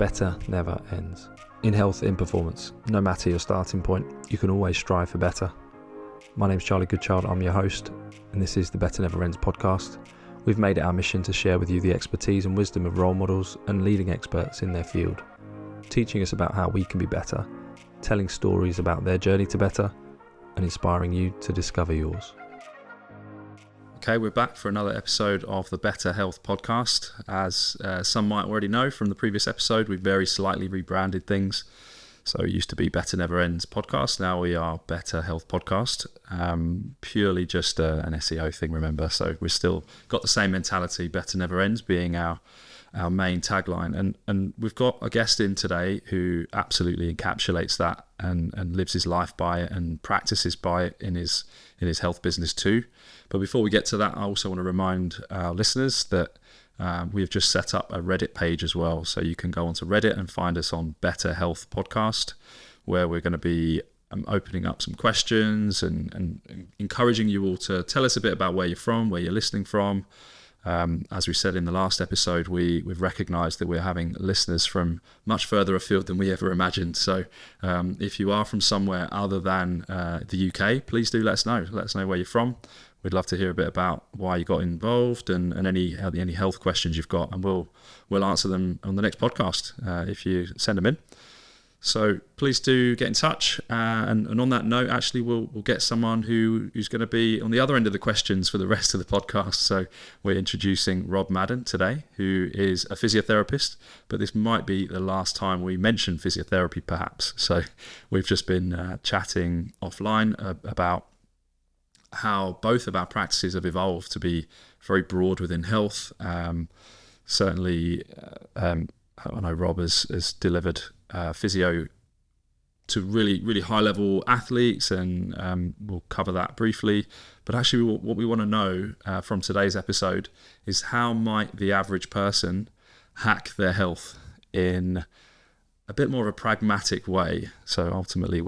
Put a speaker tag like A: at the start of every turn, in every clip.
A: better never ends. In health, in performance, no matter your starting point, you can always strive for better. My name's Charlie Goodchild, I'm your host, and this is the Better Never Ends podcast. We've made it our mission to share with you the expertise and wisdom of role models and leading experts in their field, teaching us about how we can be better, telling stories about their journey to better, and inspiring you to discover yours. Okay, we're back for another episode of the Better Health podcast. As some might already know from the previous episode, we've very slightly rebranded things. So it used to be Better Never Ends podcast. Now we are Better Health podcast. Purely just an SEO thing, remember. So we've still got the same mentality, Better Never Ends being our main tagline. And we've got a guest in today who absolutely encapsulates that and lives his life by it and practices by it in his health business too. But before we get to that, I also want to remind our listeners that we've just set up a Reddit page as well. So you can go onto Reddit and find us on Better Health Podcast, where we're going to be opening up some questions and encouraging you all to tell us a bit about where you're from, where you're listening from. As we said in the last episode, we've recognised that we're having listeners from much further afield than we ever imagined. So if you are from somewhere other than the UK, please do let us know. Let us know where you're from. We'd love to hear a bit about why you got involved and any health questions you've got, and we'll answer them on the next podcast if you send them in. So please do get in touch. And on that note, actually, we'll get someone who's going to be on the other end of the questions for the rest of the podcast. So we're introducing Rob Madden today, who is a physiotherapist, but this might be the last time we mention physiotherapy, perhaps. So we've just been chatting offline about how both of our practices have evolved to be very broad within health. Certainly, I know Rob has delivered physio to really, really high-level athletes, and we'll cover that briefly. But actually, what we want to know from today's episode is how might the average person hack their health in a bit more of a pragmatic way. So ultimately,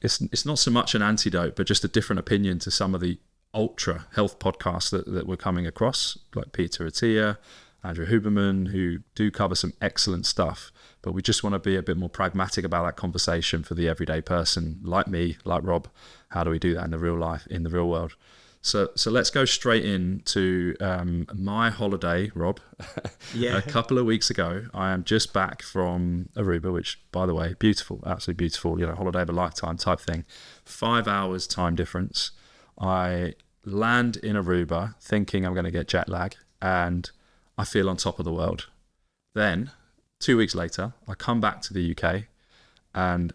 A: it's not so much an antidote, but just a different opinion to some of the ultra health podcasts that we're coming across, like Peter Attia, Andrew Huberman, who do cover some excellent stuff. But we just want to be a bit more pragmatic about that conversation for the everyday person, like me, like Rob. How do we do that in the real life, in the real world? So let's go straight into my holiday, Rob. Yeah. A couple of weeks ago, I am just back from Aruba, which, by the way, beautiful, absolutely beautiful, holiday of a lifetime type thing. 5 hours time difference. I land in Aruba thinking I'm going to get jet lag, and I feel on top of the world. Then, 2 weeks later, I come back to the UK, and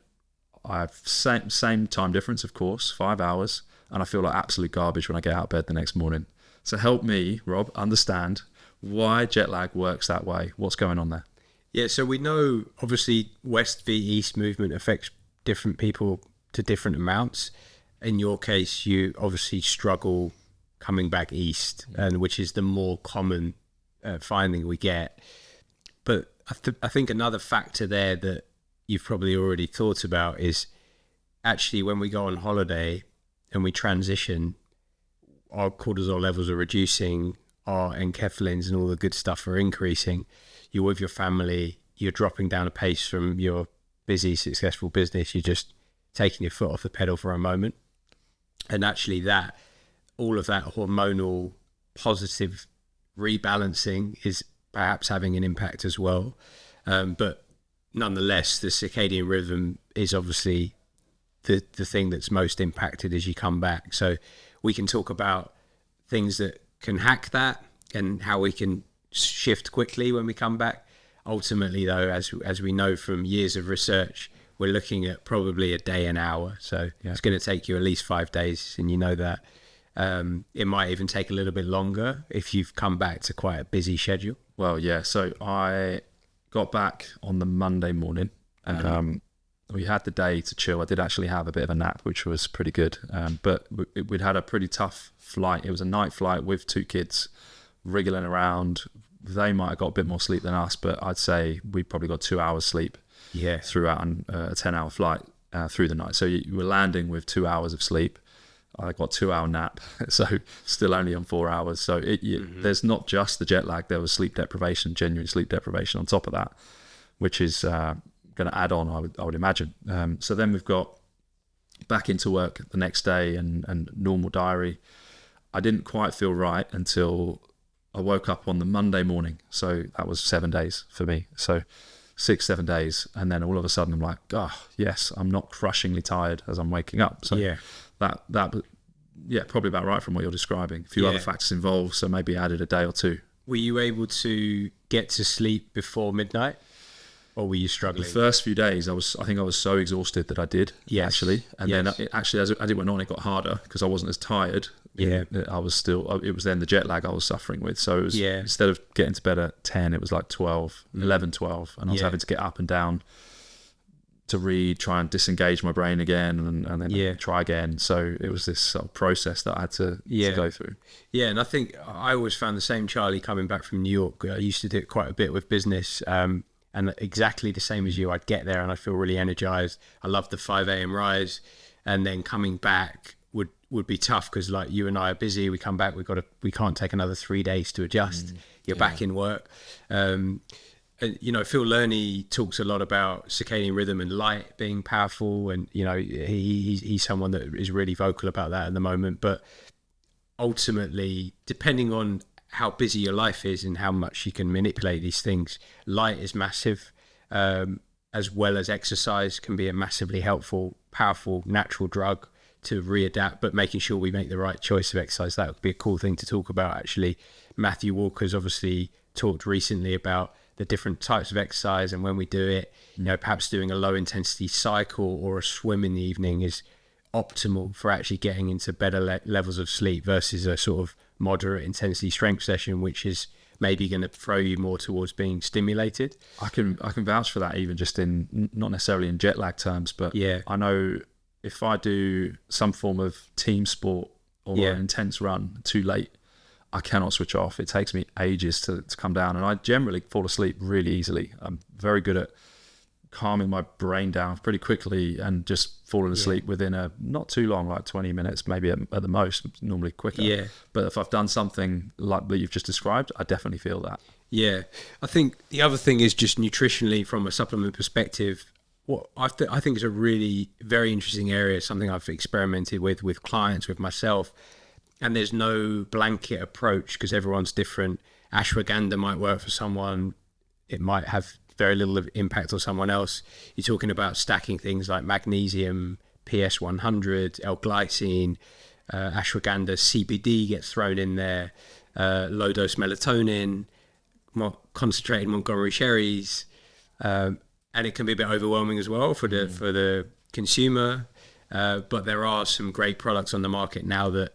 A: I've same time difference, of course, 5 hours, and I feel like absolute garbage when I get out of bed the next morning. So help me, Rob, understand why jet lag works that way. What's going on there?
B: Yeah, so we know, obviously, West v East movement affects different people to different amounts. In your case, you obviously struggle coming back East, and which is the more common finding we get. But I think another factor there that you've probably already thought about is actually when we go on holiday and we transition, our cortisol levels are reducing, our enkephalins and all the good stuff are increasing. You're with your family, you're dropping down a pace from your busy, successful business, you're just taking your foot off the pedal for a moment. And actually all of that hormonal positive rebalancing is perhaps having an impact as well. But nonetheless, the circadian rhythm is obviously the thing that's most impacted as you come back. So we can talk about things that can hack that and how we can shift quickly when we come back. Ultimately, though, as we know from years of research, we're looking at probably a day an hour. So It's going to take you at least 5 days, and you know that. It might even take a little bit longer if you've come back to quite a busy schedule.
A: Well, yeah. So I got back on the Monday morning, and we had the day to chill. I did actually have a bit of a nap, which was pretty good. But we'd had a pretty tough flight. It was a night flight with 2 kids wriggling around. They might have got a bit more sleep than us, but I'd say we probably got 2 hours sleep throughout a 10-hour flight through the night. So you were landing with 2 hours of sleep. I got 2-hour nap, so still only on 4 hours. So there's not just the jet lag, there was sleep deprivation, genuine sleep deprivation on top of that, which is going to add on, I would imagine. So then we've got back into work the next day and normal diary. I didn't quite feel right until I woke up on the Monday morning. So that was 7 days for me. So 6-7 days, and then all of a sudden I'm like, oh yes, I'm not crushingly tired as I'm waking up. So that probably about right from what you're describing. A few other factors involved, so maybe added a day or two.
B: Were you able to get to sleep before midnight, or were you struggling?
A: The first few days, I think I was so exhausted that I did, actually. And then as it went on, it got harder because I wasn't as tired. I was still, it was then the jet lag I was suffering with. So it was, instead of getting to bed at 10, it was like 12, 11, 12. And I was having to get up and down to read, try and disengage my brain again, and then try again. So it was this sort of process that I had to go through.
B: Yeah, and I think I always found the same, Charlie, coming back from New York. I used to do it quite a bit with business, and exactly the same as you. I'd get there and I'd feel really energized. I loved the 5 a.m. rise, and then coming back would be tough because, like, you and I are busy. We come back, we can't take another 3 days to adjust. You're back in work. And, you know, Phil Lerney talks a lot about circadian rhythm and light being powerful, and, you know, he's someone that is really vocal about that at the moment. But ultimately, depending on how busy your life is and how much you can manipulate these things, light is massive, as well as exercise can be a massively helpful, powerful, natural drug to readapt, but making sure we make the right choice of exercise. That would be a cool thing to talk about, actually. Matthew Walker's obviously talked recently about the different types of exercise, and when we do it, you know, perhaps doing a low intensity cycle or a swim in the evening is optimal for actually getting into better levels of sleep versus a sort of moderate intensity strength session, which is maybe going to throw you more towards being stimulated.
A: I can vouch for that, even just in, not necessarily in jet lag terms, but I know if I do some form of team sport or an intense run too late, I cannot switch off. It takes me ages to come down, and I generally fall asleep really easily. I'm very good at calming my brain down pretty quickly and just falling asleep within a not too long, like 20 minutes, maybe at the most, normally quicker. But if I've done something like that you've just described, I definitely feel that.
B: Yeah. I think the other thing is just nutritionally, from a supplement perspective, what I think is a really very interesting area, something I've experimented with clients, with myself, and there's no blanket approach because everyone's different. Ashwagandha might work for someone. It might have very little impact on someone else. You're talking about stacking things like magnesium, PS100, L-glycine, ashwagandha, CBD gets thrown in there, low dose melatonin, more concentrated Montgomery cherries, and it can be a bit overwhelming as well for the consumer. But there are some great products on the market now that,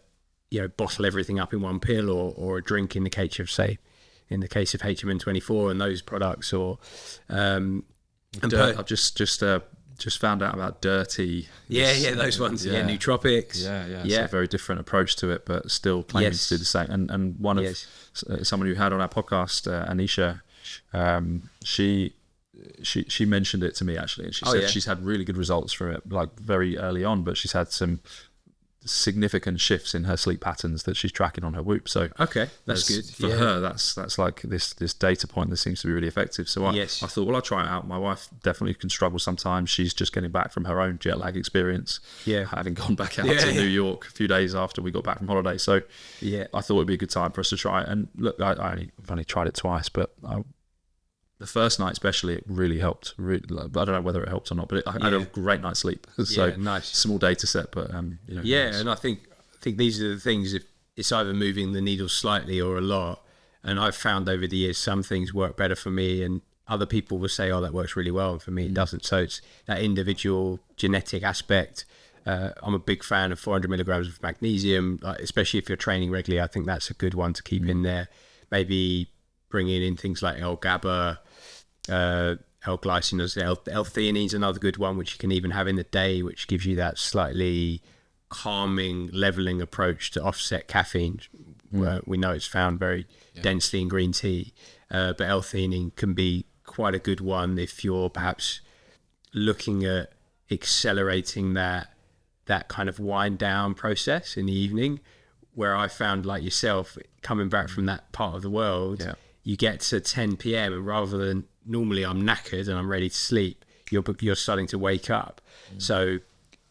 B: you know, bottle everything up in one pill or a drink in the case of, say, in the case of HMN24 and those products, or
A: I've just found out about Dirty.
B: Those ones. Nootropics.
A: It's a very different approach to it, but still claiming to do the same. And one of someone who had on our podcast, Anisha, she mentioned it to me, actually, and she said she's had really good results from it, like very early on, but she's had some significant shifts in her sleep patterns that she's tracking on her Whoop. So
B: that's good
A: for her. That's like this data point that seems to be really effective. So I thought, well, I'll try it out. My wife definitely can struggle sometimes. She's just getting back from her own jet lag experience, having gone back out to New York a few days after we got back from holiday. So I thought it'd be a good time for us to try it. And look, I've only tried it twice, but the first night especially, it really helped. I don't know whether it helped or not, but I had a great night's sleep. So
B: nice.
A: Small data set, but
B: and I think these are the things. If it's either moving the needle slightly or a lot, and I've found over the years some things work better for me, and other people will say, "Oh, that works really well," and for me it doesn't. So it's that individual genetic aspect. I'm a big fan of 400 milligrams of magnesium, especially if you're training regularly. I think that's a good one to keep in there. Maybe bringing in things like L-GABA. L-glycine, L-theanine is another good one, which you can even have in the day, which gives you that slightly calming, leveling approach to offset caffeine. We know it's found very densely in green tea, but L-theanine can be quite a good one if you're perhaps looking at accelerating that that kind of wind down process in the evening, where I found, like yourself, coming back from that part of the world, you get to 10 p.m. and rather than normally I'm knackered and I'm ready to sleep, you're starting to wake up. So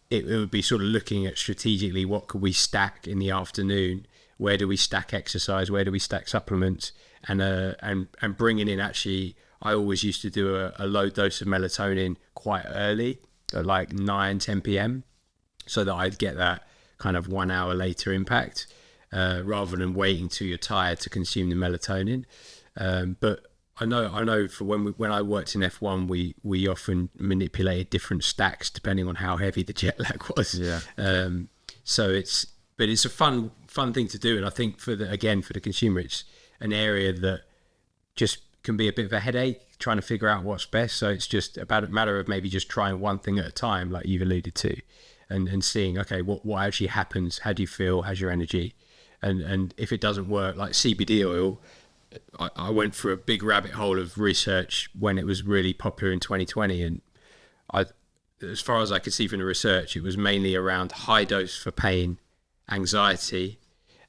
B: it would be sort of looking at strategically, what could we stack in the afternoon? Where do we stack exercise? Where do we stack supplements? And bringing in, actually, I always used to do a low dose of melatonin quite early, at like 9, 10 p.m. so that I'd get that kind of 1 hour later impact, rather than waiting till you're tired to consume the melatonin. But I know for when I worked in F1, we often manipulated different stacks depending on how heavy the jet lag was. So it's a fun thing to do, and I think for the consumer, it's an area that just can be a bit of a headache trying to figure out what's best. So it's just about a matter of maybe just trying one thing at a time, like you've alluded to, and seeing, okay, what actually happens? How do you feel? How's your energy? And if it doesn't work, like CBD oil, I went through a big rabbit hole of research when it was really popular in 2020, and as far as I could see from the research, it was mainly around high dose for pain, anxiety,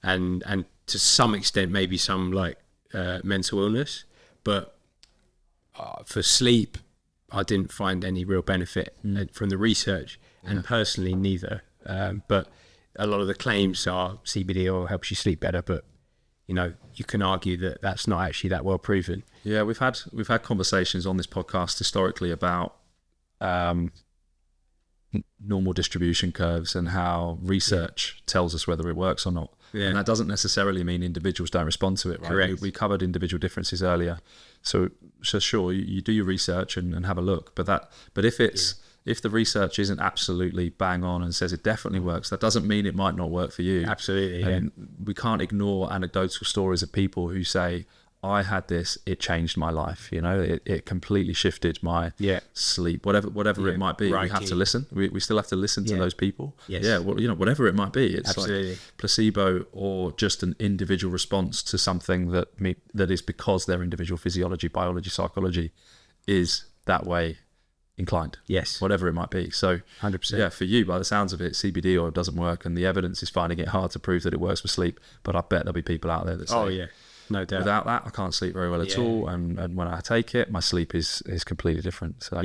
B: and to some extent maybe some like mental illness. But for sleep, I didn't find any real benefit from the research, and personally neither. But a lot of the claims are CBD oil helps you sleep better, but you can argue that that's not actually that well proven.
A: Yeah, we've had conversations on this podcast historically about normal distribution curves and how research tells us whether it works or not. And that doesn't necessarily mean individuals don't respond to it, right?
B: Correct.
A: We covered individual differences earlier. So sure, you do your research and have a look. But if the research isn't absolutely bang on and says it definitely works, that doesn't mean it might not work for you.
B: Absolutely.
A: And we can't ignore anecdotal stories of people who say, I had this, it changed my life. It completely shifted my sleep, whatever it might be. We have to listen. We still have to listen to those people.
B: Yes.
A: Yeah, whatever it might be. It's
B: Absolutely.
A: like placebo or just an individual response to something that is because their individual physiology, biology, psychology is that way inclined.
B: Yes.
A: Whatever it might be. So
B: 100%.
A: Yeah, for you, by the sounds of it, CBD oil doesn't work, and the evidence is finding it hard to prove that it works for sleep. But I bet there'll be people out there that say,
B: no doubt.
A: Without that, I can't sleep very well at all, and when I take it, my sleep is completely different. So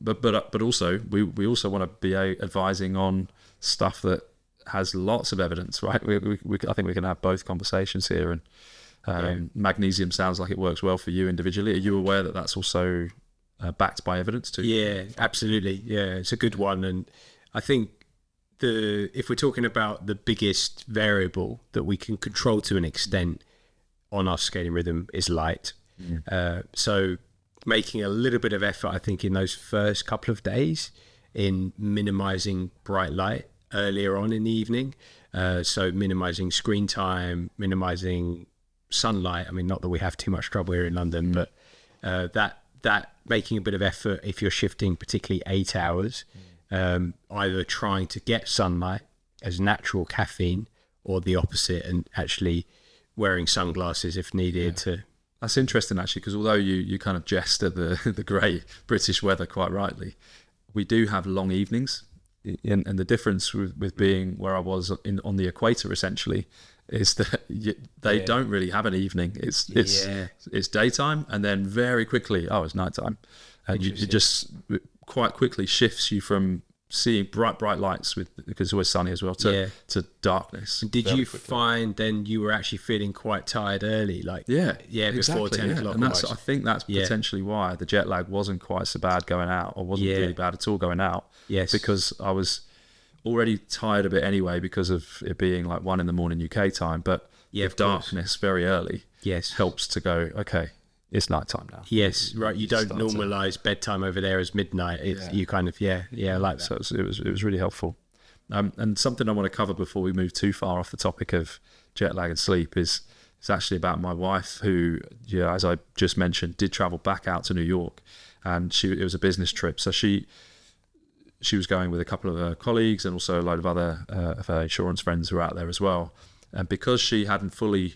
A: but also we also want to be advising on stuff that has lots of evidence, right? I think we can have both conversations here. And magnesium sounds like it works well for you individually. Are you aware that that's also backed by evidence too?
B: Yeah, absolutely. Yeah, it's a good one, and I think if we're talking about the biggest variable that we can control to an extent on our circadian rhythm is light. So making a little bit of effort, I think, in those first couple of days in minimizing bright light earlier on in the evening. So minimizing screen time, minimizing sunlight. I mean, not that we have too much trouble here in London, but that making a bit of effort if you're shifting particularly 8 hours, either trying to get sunlight as natural caffeine or the opposite, and actually wearing sunglasses if needed.
A: That's interesting, actually, because although you kind of jest at the grey British weather quite rightly, we do have long evenings, and the difference with being where I was on the equator essentially is that they don't really have an evening. It's daytime, and then very quickly it's nighttime, and it just quite quickly shifts you from seeing bright lights because it's always sunny as well to darkness.
B: Did you find then you were actually feeling quite tired early, like before
A: exactly,
B: 10 o'clock?
A: And I think that's potentially why the jet lag wasn't quite so bad going out, or wasn't really bad at all going out. Yes, because I was already tired a bit anyway because of it being like 1 a.m. UK time. But darkness very early helps to go, okay, it's nighttime now.
B: Yes, right. You don't normalise bedtime over there as midnight. You kind of I like that.
A: So it was really helpful. And something I want to cover before we move too far off the topic of jet lag and sleep is actually about my wife, who, as I just mentioned, did travel back out to New York, and it was a business trip. So she was going with a couple of her colleagues and also a load of other of her insurance friends who were out there as well. And because she hadn't fully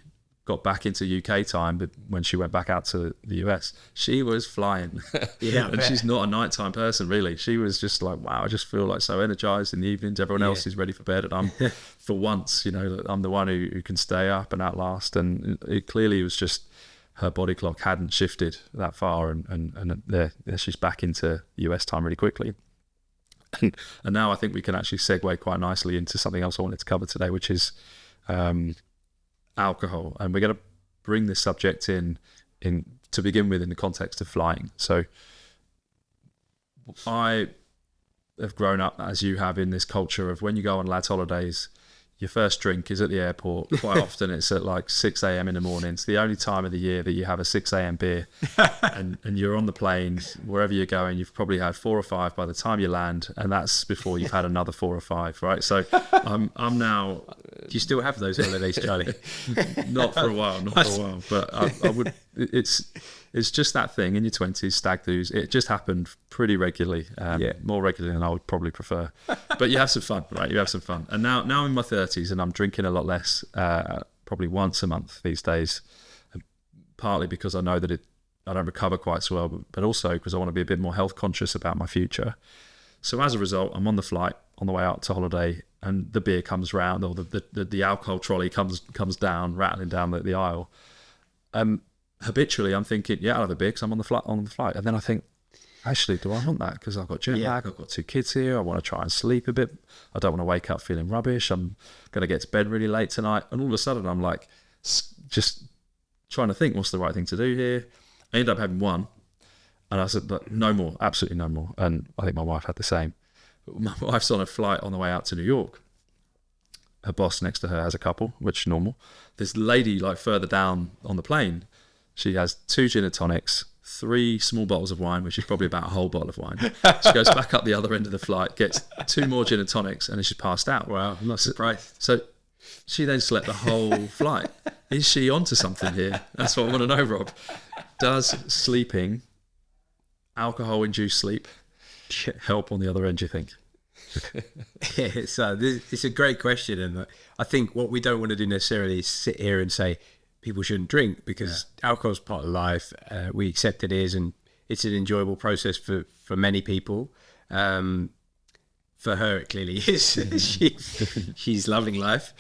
A: got back into UK time, but when she went back out to the US, she was flying.
B: Yeah,
A: and she's not a nighttime person, really. She was just like, wow, I just feel like so energized in the evenings. Everyone else is ready for bed, and I'm, for once, I'm the one who can stay up and outlast. And it clearly was just her body clock hadn't shifted that far, and there she's back into US time really quickly. And now I think we can actually segue quite nicely into something else I wanted to cover today, which is alcohol. And we're going to bring this subject in to begin with in the context of flying. So I have grown up, as you have, in this culture of when you go on lads holidays, your first drink is at the airport. Quite often it's at like 6 a.m. in the morning. It's the only time of the year that you have a 6 a.m. beer. and you're on the plane, wherever you're going, you've probably had 4 or 5 by the time you land, and that's before you've had another 4 or 5, right? So I'm now...
B: Do you still have those holidays, Charlie?
A: Not for a while, but I would... It's just that thing in your 20s, stag do's. It just happened pretty regularly, more regularly than I would probably prefer. But you have some fun, right? You have some fun. And now I'm in my 30s and I'm drinking a lot less, probably once a month these days, partly because I know that I don't recover quite so well, but also because I want to be a bit more health conscious about my future. So as a result, I'm on the flight on the way out to holiday, and the beer comes round, or the alcohol trolley comes down, rattling down the aisle. Habitually I'm thinking, I'll have a beer because I'm on the flight. And then I think, actually, do I want that? Because I've got jet lag, I've got 2 kids here, I want to try and sleep a bit. I don't want to wake up feeling rubbish. I'm going to get to bed really late tonight. And all of a sudden I'm like, just trying to think, what's the right thing to do here? I ended up having one. And I said, but no more, absolutely no more. And I think my wife had the same. My wife's on a flight on the way out to New York. Her boss next to her has a couple, which is normal. This lady like further down on the plane, she has 2 gin and tonics, 3 small bottles of wine, which is probably about a whole bottle of wine. She goes back up the other end of the flight, gets 2 more gin and tonics, and then she's passed out.
B: Wow, I'm not surprised.
A: So she then slept the whole flight. Is she onto something here? That's what I want to know, Rob. Does sleeping, alcohol-induced sleep, help on the other end, do you think?
B: It's a great question, and I think what we don't want to do necessarily is sit here and say people shouldn't drink, because alcohol's part of life. We accept it is, and it's an enjoyable process for many people. For her, it clearly is. She's loving life.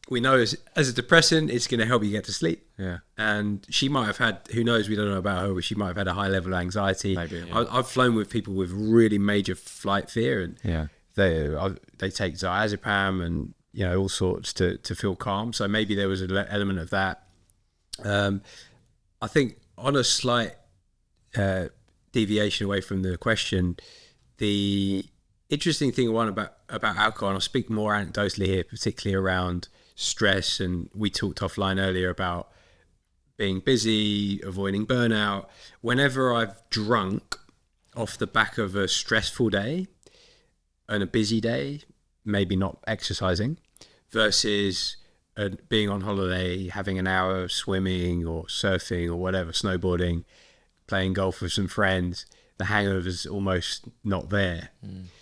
B: We know as a depressant, it's going to help you get to sleep.
A: Yeah.
B: And she might have had, who knows, we don't know about her, but she might have had a high level of anxiety.
A: Maybe, yeah.
B: I've flown with people with really major flight fear, and they take diazepam and all sorts to feel calm. So maybe there was an element of that. I think on a slight deviation away from the question, the interesting thing about alcohol, and I'll speak more anecdotally here, particularly around stress, and we talked offline earlier about being busy, avoiding burnout. Whenever I've drunk off the back of a stressful day and a busy day, maybe not exercising, versus being on holiday, having an hour of swimming or surfing or whatever, snowboarding, playing golf with some friends, the hangover's almost not there.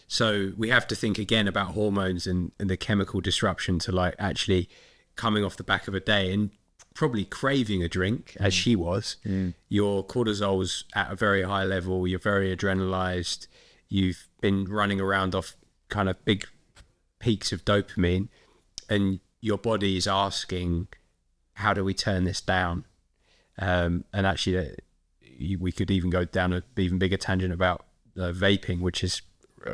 B: So we have to think again about hormones and the chemical disruption to like actually coming off the back of a day and probably craving a drink, as she was. Your cortisol's at a very high level, you're very adrenalized, you've been running around off kind of big peaks of dopamine, and your body is asking, how do we turn this down? And actually we could even go down an even bigger tangent about vaping, which is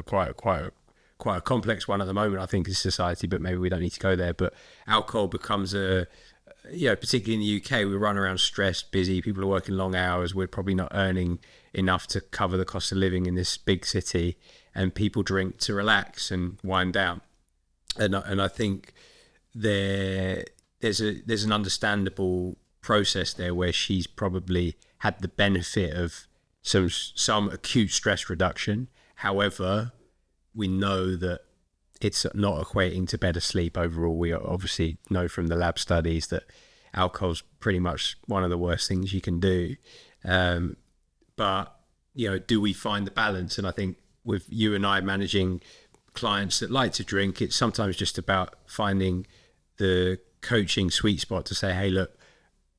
B: quite a complex one at the moment, I think, in society, but maybe we don't need to go there. But alcohol becomes particularly in the UK, we run around stressed, busy, people are working long hours, we're probably not earning enough to cover the cost of living in this big city, and people drink to relax and wind down. And I think there's an understandable process there where she's probably had the benefit of some acute stress reduction. However, we know that it's not equating to better sleep overall. We obviously know from the lab studies that alcohol's pretty much one of the worst things you can do. But do we find the balance? And I think with you and I managing clients that like to drink, it's sometimes just about finding the coaching sweet spot to say, hey, look,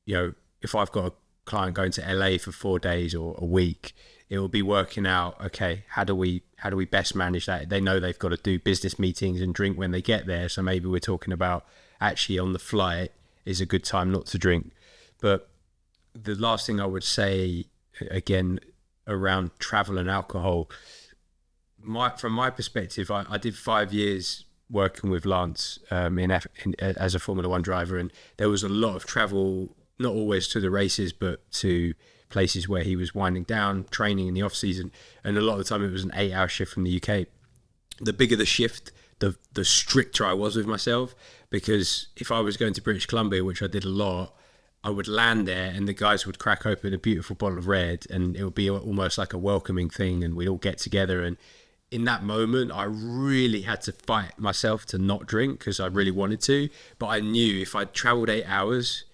B: if I've got a client going to LA for 4 days or a week, it will be working out, okay, how do we best manage that? They know they've got to do business meetings and drink when they get there. So maybe we're talking about actually on the flight is a good time not to drink. But the last thing I would say, again, around travel and alcohol, from my perspective, I did 5 years working with Lance as a Formula One driver, and there was a lot of travel, not always to the races, but to places where he was winding down, training in the off season, and a lot of the time it was an 8-hour shift from the UK. The bigger the shift, the stricter I was with myself, because if I was going to British Columbia, which I did a lot, I would land there and the guys would crack open a beautiful bottle of red, and it would be almost like a welcoming thing, and we'd all get together. And in that moment, I really had to fight myself to not drink because I really wanted to. But I knew if I traveled 8 hours,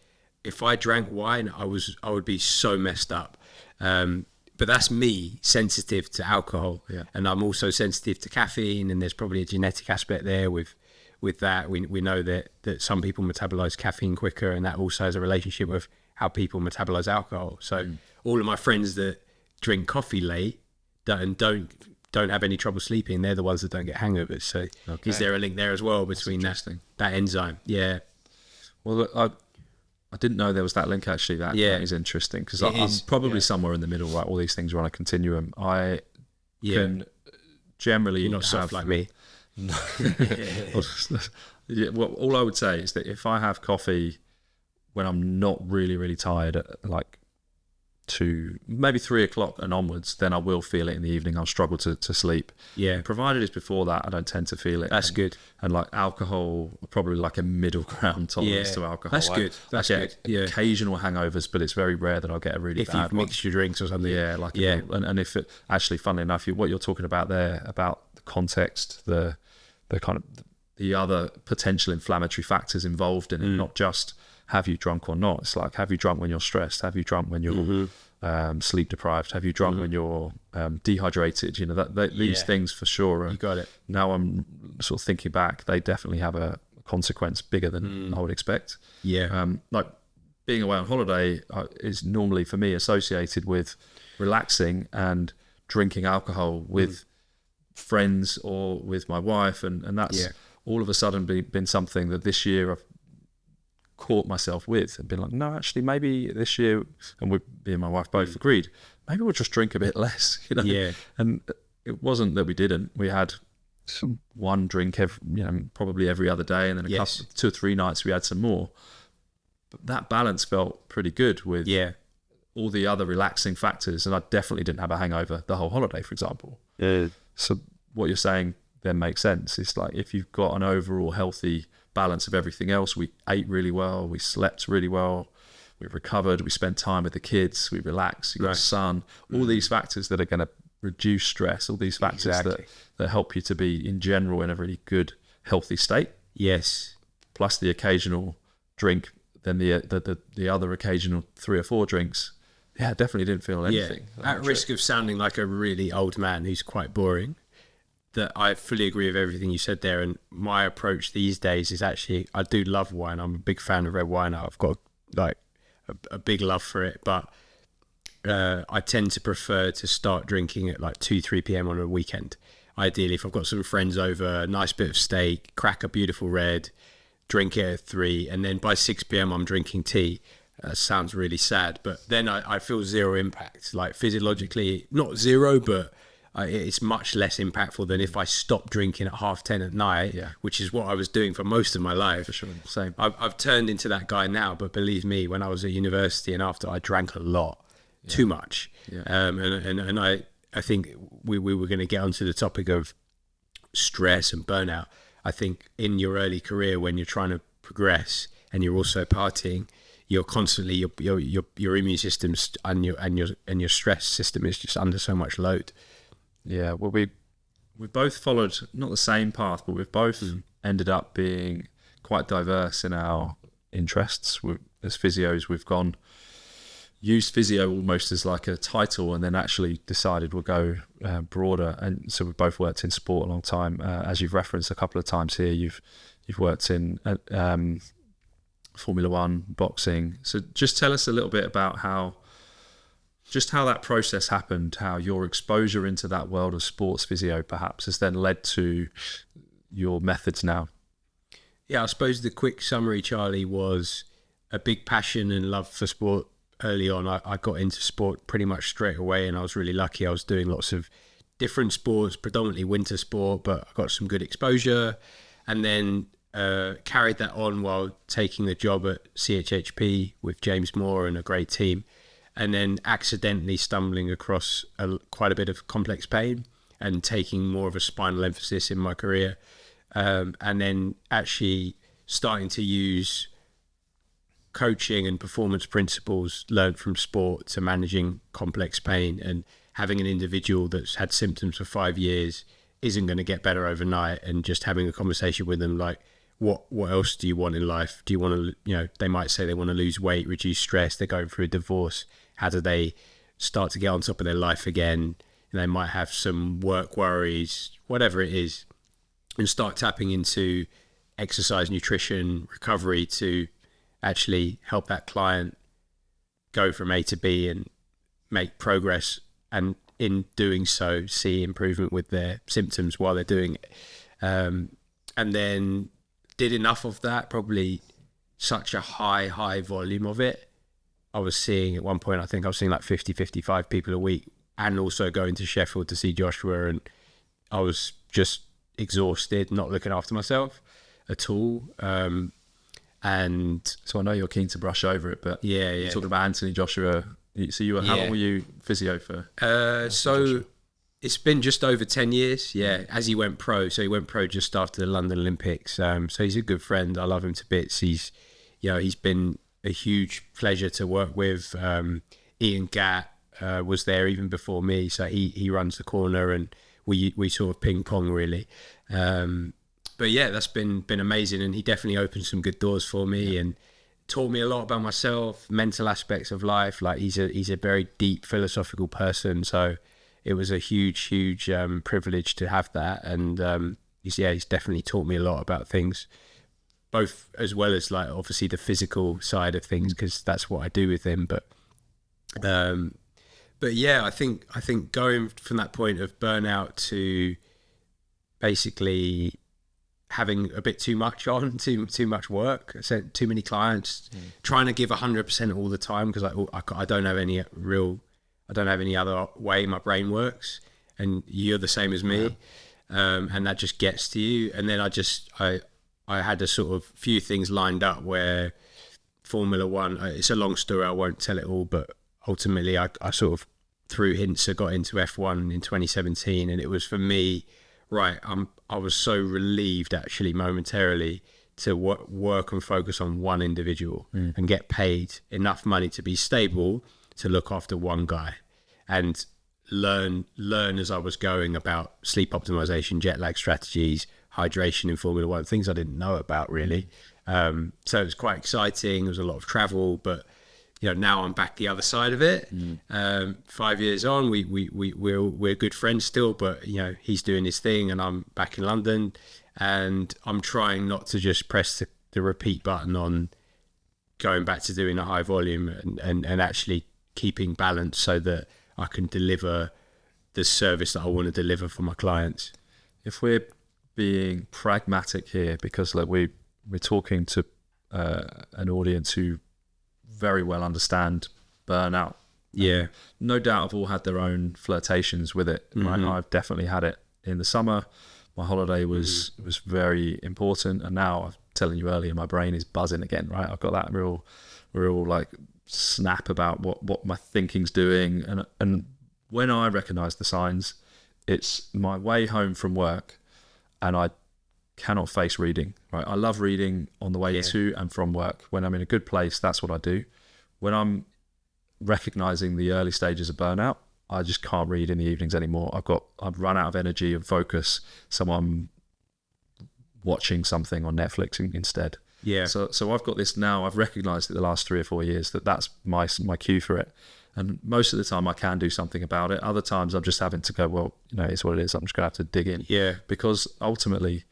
B: if I drank wine, I would be so messed up. But that's me, sensitive to alcohol. Yeah. And I'm also sensitive to caffeine, and there's probably a genetic aspect there with that. We know that some people metabolize caffeine quicker, and that also has a relationship with how people metabolize alcohol. So all of my friends that drink coffee late and don't have any trouble sleeping, they're the ones that don't get hangovers. So is there a link there as well between that enzyme? Yeah.
A: Well, I didn't know there was that link, actually. That is interesting, because I'm probably somewhere in the middle, right? All these things are on a continuum. I can generally...
B: You're not soft like me.
A: Well, all I would say is that if I have coffee when I'm not really, really tired at like 2, maybe 3 o'clock and onwards, then I will feel it in the evening. I'll struggle to sleep. Yeah. Provided it's before that, I don't tend to feel it.
B: That's good.
A: And like alcohol, probably like a middle ground tolerance to alcohol.
B: That's good. That's good. Yeah.
A: Occasional hangovers, but it's very rare that I'll get a really bad one.
B: If you've mixed your drinks or something.
A: Yeah. And if it actually, funnily enough, what you're talking about there, about the context, the kind of the other potential inflammatory factors involved in it, not just have you drunk or not. It's like, have you drunk when you're stressed? Have you drunk when you're sleep deprived? Have you drunk when you're dehydrated? These things for sure.
B: You got it.
A: Now I'm sort of thinking back, they definitely have a consequence bigger than I would expect.
B: Yeah.
A: Like being away on holiday is normally for me associated with relaxing and drinking alcohol with friends or with my wife, and that's all of a sudden been something that this year I've caught myself with and been like, no, actually maybe this year, and me and my wife both agreed, maybe we'll just drink a bit less, and it wasn't that we didn't. We had one drink probably every other day, and then a couple, 2 or 3 nights we had some more, but that balance felt pretty good with all the other relaxing factors, and I definitely didn't have a hangover the whole holiday, for example. So what you're saying then makes sense. It's like, if you've got an overall healthy balance of everything else, we ate really well, we slept really well, we recovered, we spent time with the kids, we relaxed, you got sun, all these factors that are going to reduce stress, all these factors that help you to be in general in a really good, healthy state.
B: Yes.
A: Plus the occasional drink, then the other occasional 3 or 4 drinks. Yeah, definitely didn't feel anything.
B: At risk of sounding like a really old man who's quite boring, that I fully agree with everything you said there. And my approach these days is actually, I do love wine. I'm a big fan of red wine. I've got like a big love for it. But I tend to prefer to start drinking at like 2-3 p.m. on a weekend. Ideally, if I've got some friends over, a nice bit of steak, crack a beautiful red, drink it at 3, and then by 6 p.m. I'm drinking tea. Sounds really sad, but then I feel zero impact. Like physiologically, not zero, but it's much less impactful than if I stopped drinking at 10:30 at night, which is what I was doing for most of my life.
A: For sure, same.
B: I've turned into that guy now, but believe me, when I was at university and after, I drank a lot, too much. And I think we were going to get onto the topic of stress and burnout. I think in your early career, when you're trying to progress and you're also partying, you're constantly your immune system's and your stress system is just under so much load.
A: Yeah, well, we both followed not the same path, but we've both ended up being quite diverse in our interests. As physios, we've used physio almost as like a title, and then actually decided we'll go broader. And so we've both worked in sport a long time. As you've referenced a couple of times here, you've worked in Formula One, boxing. So just tell us a little bit about how that process happened, how your exposure into that world of sports physio perhaps has then led to your methods now.
B: Yeah, I suppose the quick summary, Charlie, was a big passion and love for sport early on. I got into sport pretty much straight away, and I was really lucky. I was doing lots of different sports, predominantly winter sport, but I got some good exposure, and then carried that on while taking the job at CHHP with James Moore and a great team, and then accidentally stumbling across quite a bit of complex pain and taking more of a spinal emphasis in my career, and then actually starting to use coaching and performance principles learned from sport to managing complex pain, and having an individual that's had symptoms for 5 years isn't going to get better overnight, and just having a conversation with them like, what else do you want in life? Do you want to, they might say they want to lose weight, reduce stress, they're going through a divorce. How do they start to get on top of their life again? They might have some work worries, whatever it is, and start tapping into exercise, nutrition, recovery to actually help that client go from A to B and make progress, and in doing so see improvement with their symptoms while they're doing it. And then did enough of that, probably such a high volume of it. I was seeing at one point, I think I was seeing like 55 people a week, and also going to Sheffield to see Joshua, and I was just exhausted, not looking after myself at all. And
A: so I know you're keen to brush over it, but you're talking about Anthony Joshua. So you were, how long were you physio for?
B: So
A: Joshua?
B: It's been just over 10 years, as he went pro. So he went pro just after the London Olympics. So he's a good friend. I love him to bits. He's been a huge pleasure to work with. Ian Gatt was there even before me. So he runs the corner, and we sort of ping pong really. But yeah, that's been amazing, and he definitely opened some good doors for me and taught me a lot about myself, mental aspects of life. Like he's a very deep philosophical person, so it was a huge privilege to have that. And he's definitely taught me a lot about things, both as well as like obviously the physical side of things, because that's what I do with him. But yeah, I think going from that point of burnout to basically having a bit too much on, too much work, too many clients, trying to give 100% all the time, because I don't have any other way my brain works, and you're the same as me, and that just gets to you. And then I had a sort of few things lined up where Formula One, it's a long story, I won't tell it all, but ultimately I sort of through hints I got into F1 in 2017, and it was for me, right, I was so relieved actually momentarily to work and focus on one individual and get paid enough money to be stable to look after one guy, and learn as I was going about sleep optimization, jet lag strategies, hydration in Formula One, things I didn't know about really. So it was quite exciting. There was a lot of travel, but now I'm back the other side of it. 5 years on, we're good friends still, but he's doing his thing and I'm back in London, and I'm trying not to just press the repeat button on going back to doing a high volume, and actually keeping balance so that I can deliver the service that I want to deliver for my clients.
A: If we're being pragmatic here, because like we're talking to an audience who very well understand burnout. No doubt have all had their own flirtations with it, right? I've definitely had it in the summer. My holiday was very important, and now I'm telling you earlier, my brain is buzzing again, right? I've got that real like snap about what my thinking's doing, and when I recognize the signs, it's my way home from work and I cannot face reading, right? I love reading on the way to and from work. When I'm in a good place, that's what I do. When I'm recognizing the early stages of burnout, I just can't read in the evenings anymore. I've run out of energy and focus, so I'm watching something on Netflix instead. So I've got this now. I've recognized it the last 3 or 4 years that's my cue for it. And most of the time I can do something about it. Other times I'm just having to go, well, it's what it is. I'm just going to have to dig in. Because ultimately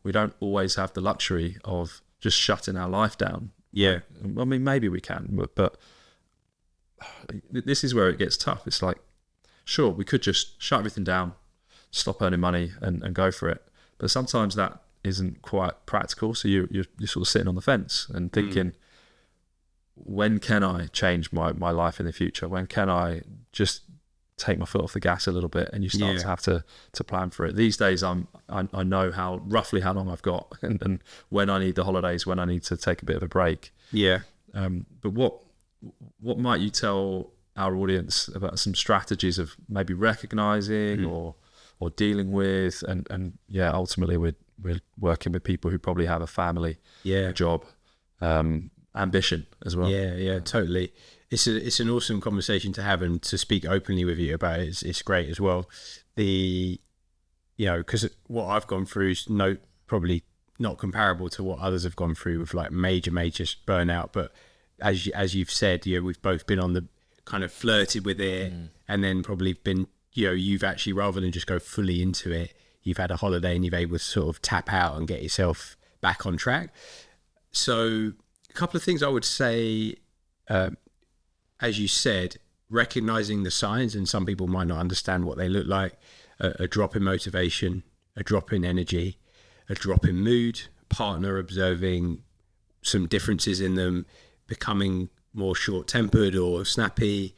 A: we don't always have the luxury of just shutting our life down
B: Yeah.
A: I mean, maybe we can, but this is where it gets tough. It's like, sure, we could just shut everything down, stop earning money, and go for it. But sometimes that isn't quite practical. So you're sort of sitting on the fence and thinking, when can I change my life in the future? When can I just take my foot off the gas a little bit? And you start to have to plan for it. These days, I know roughly how long I've got, and when I need the holidays, when I need to take a bit of a break.
B: Yeah.
A: But what might you tell our audience about some strategies of maybe recognizing or dealing with, and ultimately we're working with people who probably have a family, job, ambition as well.
B: Yeah, totally. It's an awesome conversation to have, and to speak openly with you about it. It's great as well. Because what I've gone through is probably not comparable to what others have gone through with like major burnout. But as you've said, we've both been on the kind of flirted with it, and then probably been, you've actually, rather than just go fully into it, you've had a holiday and you've able to sort of tap out and get yourself back on track. So a couple of things I would say, as you said, recognizing the signs, and some people might not understand what they look like: a drop in motivation, a drop in energy, a drop in mood, partner observing some differences in them, becoming more short-tempered or snappy.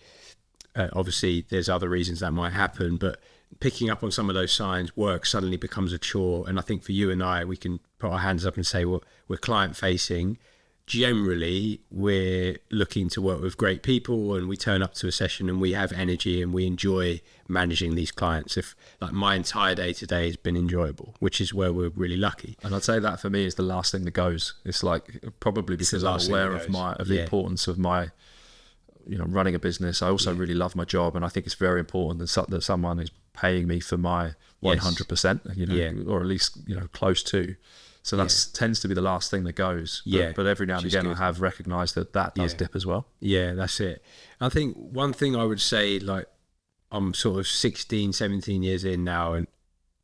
B: Obviously, there's other reasons that might happen, but picking up on some of those signs, work suddenly becomes a chore. And I think for you and I, we can put our hands up and say, well, we're client-facing. Generally, we're looking to work with great people, and we turn up to a session and we have energy and we enjoy managing these clients. If like my entire day today has been enjoyable, which is where we're really lucky.
A: And I'd say that for me is the last thing that goes. It's like, probably because I'm aware of the importance of my, running a business. I also really love my job, and I think it's very important that someone is paying me for my 100%, or at least, close to. So that tends to be the last thing that goes. But every now and again, I have recognised that does dip as well.
B: Yeah, that's it. I think one thing I would say, like, I'm sort of 16, 17 years in now, and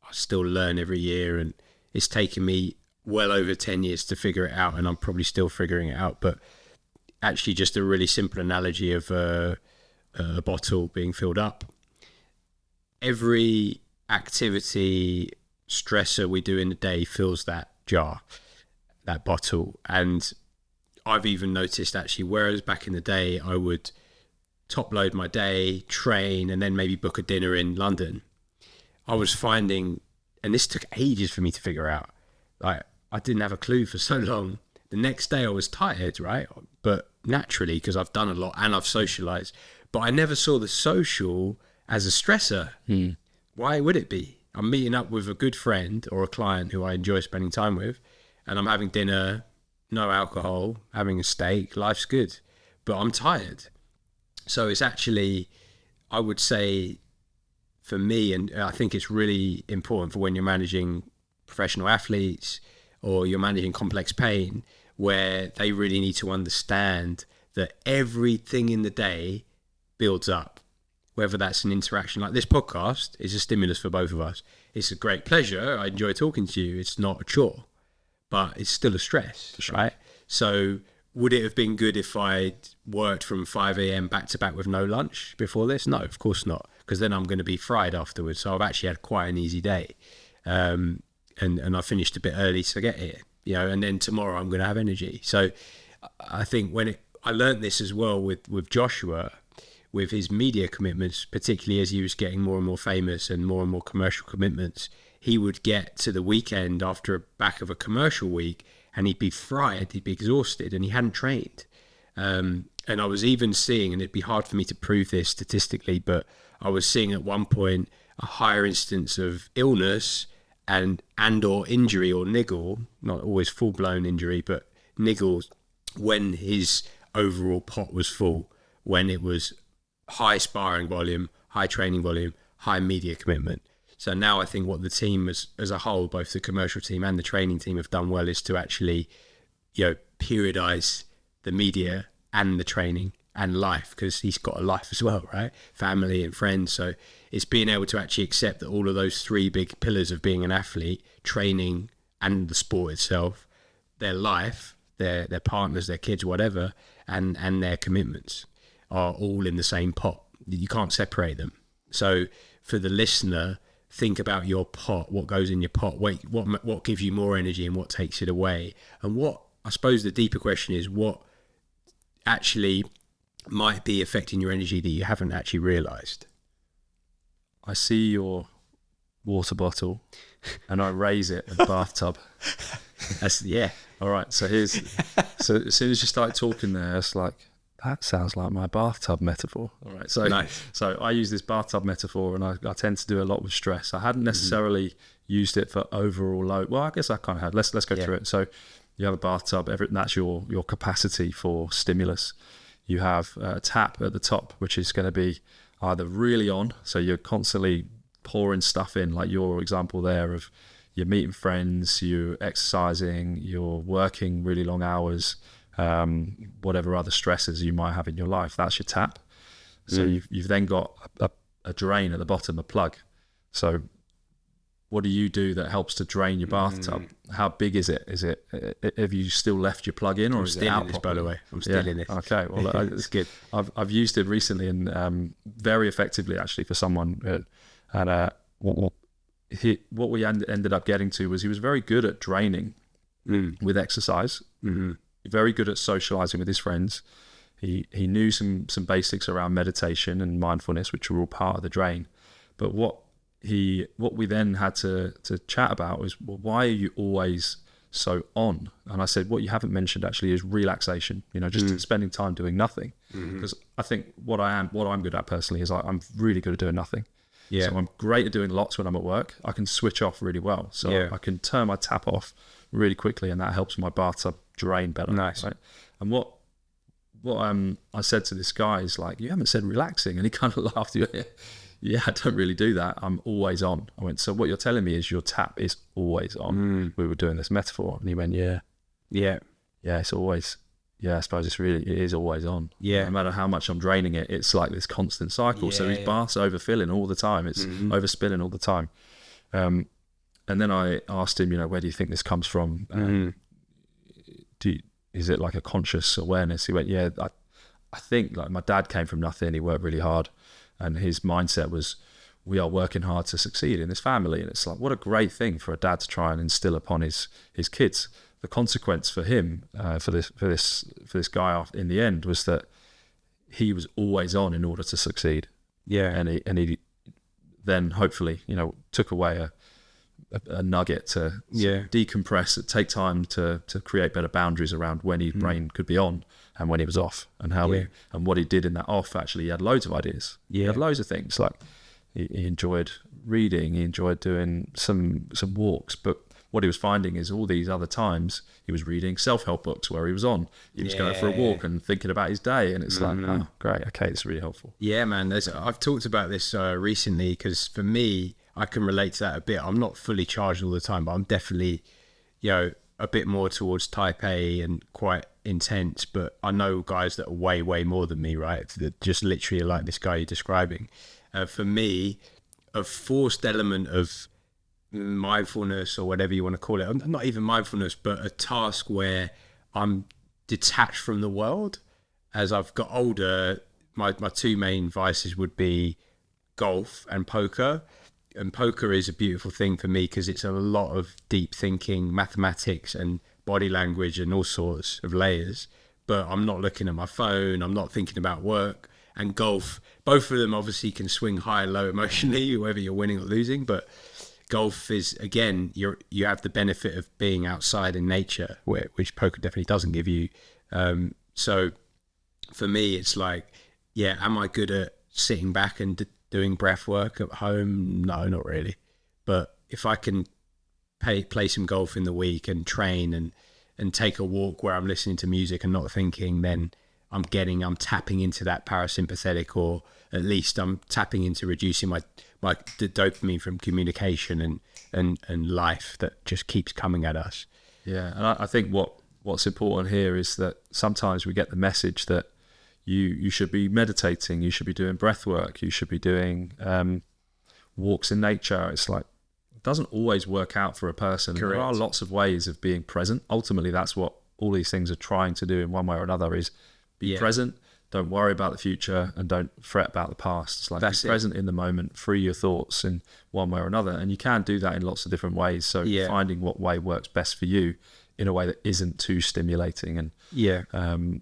B: I still learn every year, and it's taken me well over 10 years to figure it out, and I'm probably still figuring it out. But actually, just a really simple analogy of a bottle being filled up. Every activity, stressor we do in the day fills that jar, that bottle. And I've even noticed, actually, whereas back in the day I would top load my day, train, and then maybe book a dinner in London, I was finding, and this took ages for me to figure out, like, I didn't have a clue for so long. The next day I was tired, right? But naturally, because I've done a lot and I've socialized, but I never saw the social as a stressor. Why would it be? I'm meeting up with a good friend or a client who I enjoy spending time with, and I'm having dinner, no alcohol, having a steak, life's good, but I'm tired. So it's actually, I would say, for me, and I think it's really important for when you're managing professional athletes or you're managing complex pain, where they really need to understand that everything in the day builds up. Whether that's an interaction like this podcast is a stimulus for both of us. It's a great pleasure. I enjoy talking to you. It's not a chore, but it's still a stress, right? So would it have been good if I'd worked from 5 a.m. back to back with no lunch before this? No, of course not, because then I'm going to be fried afterwards. So I've actually had quite an easy day. And I finished a bit early to get here, and then tomorrow I'm going to have energy. So I think I learned this as well with Joshua, with his media commitments, particularly as he was getting more and more famous and more commercial commitments, he would get to the weekend after a back of a commercial week and he'd be fried, he'd be exhausted, and he hadn't trained. And I was even seeing, and it'd be hard for me to prove this statistically, but I was seeing at one point a higher instance of illness and or injury or niggle, not always full-blown injury, but niggles, when his overall pot was full, when it was high sparring volume, high training volume, high media commitment. So now I think what the team as a whole, both the commercial team and the training team, have done well is to actually, periodize the media and the training and life, because he's got a life as well, right? Family and friends. So it's being able to actually accept that all of those three big pillars of being an athlete, training and the sport itself, their life, their partners, their kids, whatever, and their commitments are all in the same pot. You can't separate them. So for the listener, think about your pot, what goes in your pot, what gives you more energy and what takes it away. And what, I suppose the deeper question is, what actually might be affecting your energy that you haven't actually realized?
A: I see your water bottle and I raise it in the bathtub.
B: Yeah.
A: All right. So so as soon as you start talking there, it's like, that sounds like my bathtub metaphor. All right. So,
B: nice.
A: So I use this bathtub metaphor, and I tend to do a lot with stress. I hadn't necessarily used it for overall load. Well, I guess I kind of had. Let's go through it. So you have a bathtub. That's your capacity for stimulus. You have a tap at the top, which is going to be either really on, so you're constantly pouring stuff in, like your example there of you're meeting friends, you're exercising, you're working really long hours, whatever other stresses you might have in your life. That's your tap. So you've then got a drain at the bottom, a plug. So what do you do that helps to drain your bathtub? How big is it? Have you still left your plug in, or is it out?
B: By the way, I'm still in it.
A: Okay, well,
B: it's good.
A: I've used it recently, and very effectively actually for someone. And what we ended up getting to was he was very good at draining with exercise. Very good at socializing with his friends. He knew some basics around meditation and mindfulness, which were all part of the drain. But what we then had to chat about was, well, why are you always so on? And I said, what you haven't mentioned actually is relaxation. Just spending time doing nothing. Because I think what I'm good at personally is I'm really good at doing nothing. Yeah. So I'm great at doing lots when I'm at work. I can switch off really well. So I can turn my tap off really quickly, and that helps my bathtub drain better.
B: Nice.
A: Right? And what I said to this guy is like, you haven't said relaxing. And he kind of laughed. Yeah, I don't really do that. I'm always on. I went, so what you're telling me is your tap is always on. We were doing this metaphor. And he went, yeah, it's always, I suppose it is always on. Yeah. No matter how much I'm draining it, it's like this constant cycle. So his bath's overfilling all the time. It's overspilling all the time. And then I asked him, where do you think this comes from? Is it like a conscious awareness? He went, yeah, I think like my dad came from nothing. He worked really hard. And his mindset was, we are working hard to succeed in this family. And it's like, what a great thing for a dad to try and instill upon his kids. The consequence for him, for this guy in the end, was that he was always on in order to succeed. Yeah. And he then hopefully, took away a nugget to decompress, take time to create better boundaries around when his brain could be on and when he was off, and and what he did in that off. Actually, he had loads of ideas. He had loads of things. Like he enjoyed reading, he enjoyed doing some walks, but what he was finding is all these other times he was reading self-help books where he was on. He was going for a walk and thinking about his day, and it's like, oh, great, okay, it's really helpful.
B: Yeah, man. I've talked about this recently, because for me, I can relate to that a bit. I'm not fully charged all the time, but I'm definitely, a bit more towards type A and quite intense. But I know guys that are way, way more than me, right? That just literally like this guy you're describing. For me, a forced element of mindfulness, or whatever you want to call it, not even mindfulness, but a task where I'm detached from the world. As I've got older, my two main vices would be golf and poker. And poker is a beautiful thing for me because it's a lot of deep thinking, mathematics and body language and all sorts of layers. But I'm not looking at my phone, I'm not thinking about work. And golf, both of them obviously can swing high and low emotionally, whether you're winning or losing. But golf is, again, you have the benefit of being outside in nature, which poker definitely doesn't give you. So for me, it's like, am I good at sitting back and doing breath work at home? No, not really. But if I can play some golf in the week and train and take a walk where I'm listening to music and not thinking, then I'm tapping into that parasympathetic, or at least I'm tapping into reducing the dopamine from communication and life that just keeps coming at us.
A: Yeah, and I think what's important here is that sometimes we get the message that you should be meditating, you should be doing breath work, you should be doing walks in nature. It's like, it doesn't always work out for a person. Correct. There are lots of ways of being present. Ultimately, that's what all these things are trying to do in one way or another is be present, don't worry about the future, and don't fret about the past. It's like be present in the moment, free your thoughts in one way or another. And you can do that in lots of different ways. So finding what way works best for you in a way that isn't too stimulating. And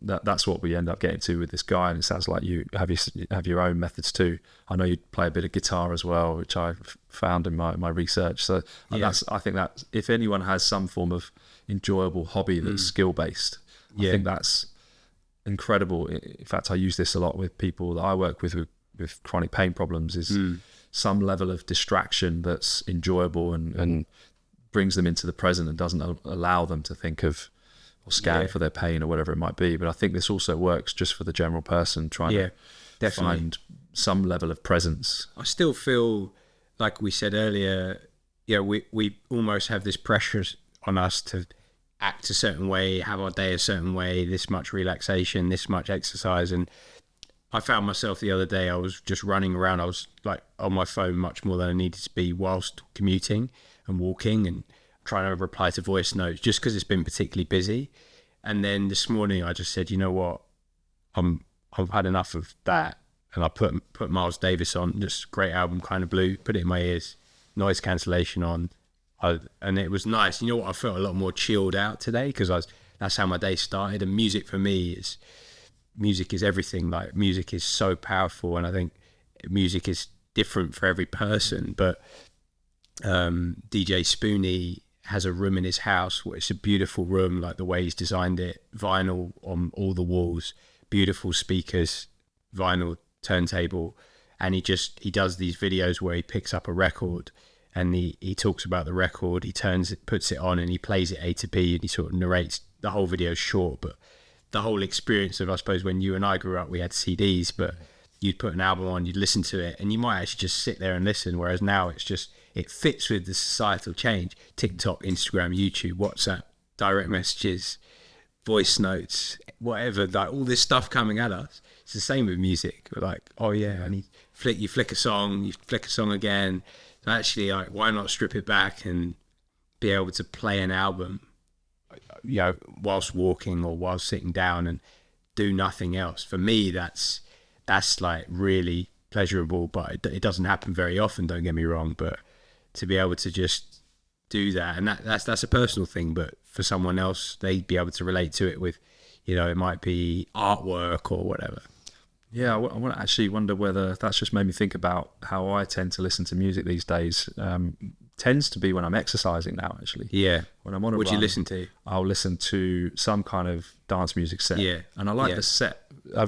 A: that's what we end up getting to with this guy. And it sounds like you have your own methods too. I know you play a bit of guitar as well, which I found in my research. So I think that if anyone has some form of enjoyable hobby that's skill-based, I think that's incredible. In fact, I use this a lot with people that I work with chronic pain problems, is some level of distraction that's enjoyable and brings them into the present and doesn't allow them to think of or scan for their pain or whatever it might be. But I think this also works just for the general person trying to find some level of presence.
B: I still feel like we said earlier, we almost have this pressure on us to act a certain way, have our day a certain way, this much relaxation, this much exercise. And I found myself the other day, I was just running around. I was like on my phone much more than I needed to be whilst commuting and walking and trying to reply to voice notes just because it's been particularly busy. And then this morning I just said, you know what, I've had enough of that. And I put Miles Davis on, just great album, Kind of Blue, put it in my ears, noise cancellation on. And it was nice. You know what? I felt a lot more chilled out today because that's how my day started. And music for me music is everything. Like, music is so powerful, and I think music is different for every person. But DJ Spoonie has a room in his house where it's a beautiful room, like the way he's designed it, vinyl on all the walls, beautiful speakers, vinyl turntable, and he does these videos where he picks up a record and he talks about the record, he puts it on and he plays it A to B, and he sort of narrates. The whole video is short, but the whole experience of, I suppose, when you and I grew up, we had CDs, but you'd put an album on, you'd listen to it, and you might actually just sit there and listen, whereas now it fits with the societal change. TikTok, Instagram, YouTube, WhatsApp, direct messages, voice notes, whatever, like all this stuff coming at us. It's the same with music. We're like, oh yeah, you flick a song again. So actually, like, why not strip it back and be able to play an album, whilst walking or whilst sitting down and do nothing else? For me, that's like really pleasurable, but it doesn't happen very often, don't get me wrong. But to be able to just do that, and that's a personal thing, but for someone else, they'd be able to relate to it with, it might be artwork or whatever.
A: Yeah, I want to actually wonder whether that's just made me think about how I tend to listen to music these days. Tends to be when I'm exercising now, actually.
B: Yeah.
A: When I'm on a
B: run,
A: what
B: do you listen to?
A: I'll listen to some kind of dance music set.
B: Yeah.
A: And I like the set. I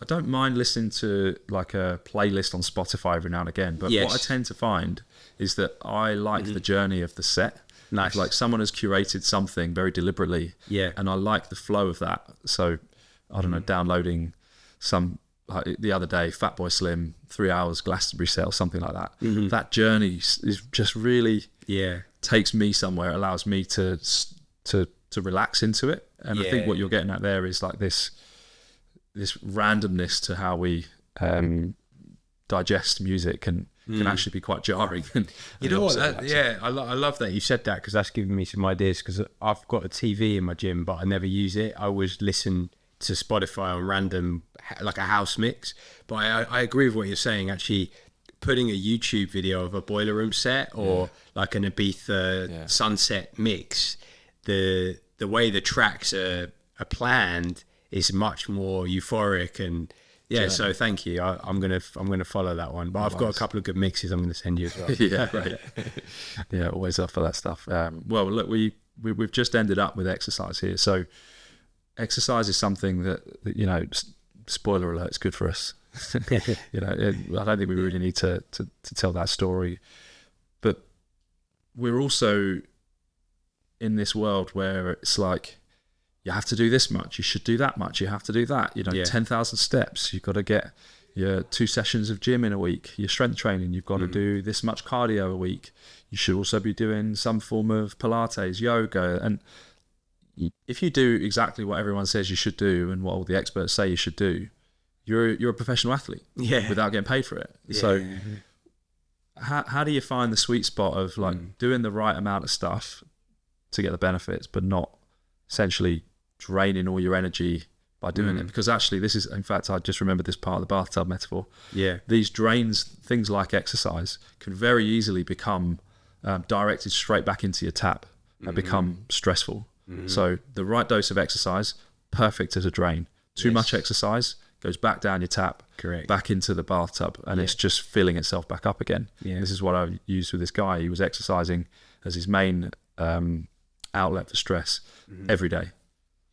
A: don't mind listening to like a playlist on Spotify every now and again, but what I tend to find is that I like the journey of the set.
B: Nice.
A: Like someone has curated something very deliberately.
B: Yeah.
A: And I like the flow of that. So, I don't know, downloading some... Like the other day, Fatboy Slim, 3 hours Glastonbury set or something like that. Mm-hmm. That journey is just really takes me somewhere. It allows me to relax into it. And I think what you're getting at there is like this randomness to how we digest music can actually be quite jarring.
B: You know what? I love that you said that, because that's given me some ideas. Because I've got a TV in my gym, but I never use it. I always listen to Spotify on random, like a house mix. But I agree with what you're saying. Actually, putting a YouTube video of a boiler room set or like an Ibiza sunset mix, the way the tracks are planned is much more euphoric. And so thank you. I'm gonna follow that one. But I've got a couple of good mixes I'm gonna send you as well.
A: Yeah, right. Yeah, always up for that stuff. Well, look, we've just ended up with exercise here, so. Exercise is something that spoiler alert, it's good for us. I don't think we really need to tell that story. But we're also in this world where it's like, you have to do this much, you should do that much, you have to do that. 10,000 steps, you've got to get your 2 sessions of gym in a week, your strength training, you've got to do this much cardio a week. You should also be doing some form of Pilates, yoga, and if you do exactly what everyone says you should do and what all the experts say you should do, you're a professional athlete without getting paid for it. Yeah. So how do you find the sweet spot of like doing the right amount of stuff to get the benefits, but not essentially draining all your energy by doing it. Because actually this is, in fact, I just remembered this part of the bathtub metaphor.
B: Yeah.
A: These drains, things like exercise, can very easily become directed straight back into your tap and become stressful. So the right dose of exercise, perfect as a drain. Too much exercise goes back down your tap, back into the bathtub, and it's just filling itself back up again. This is what I used with this guy. He was exercising as his main outlet for stress every day.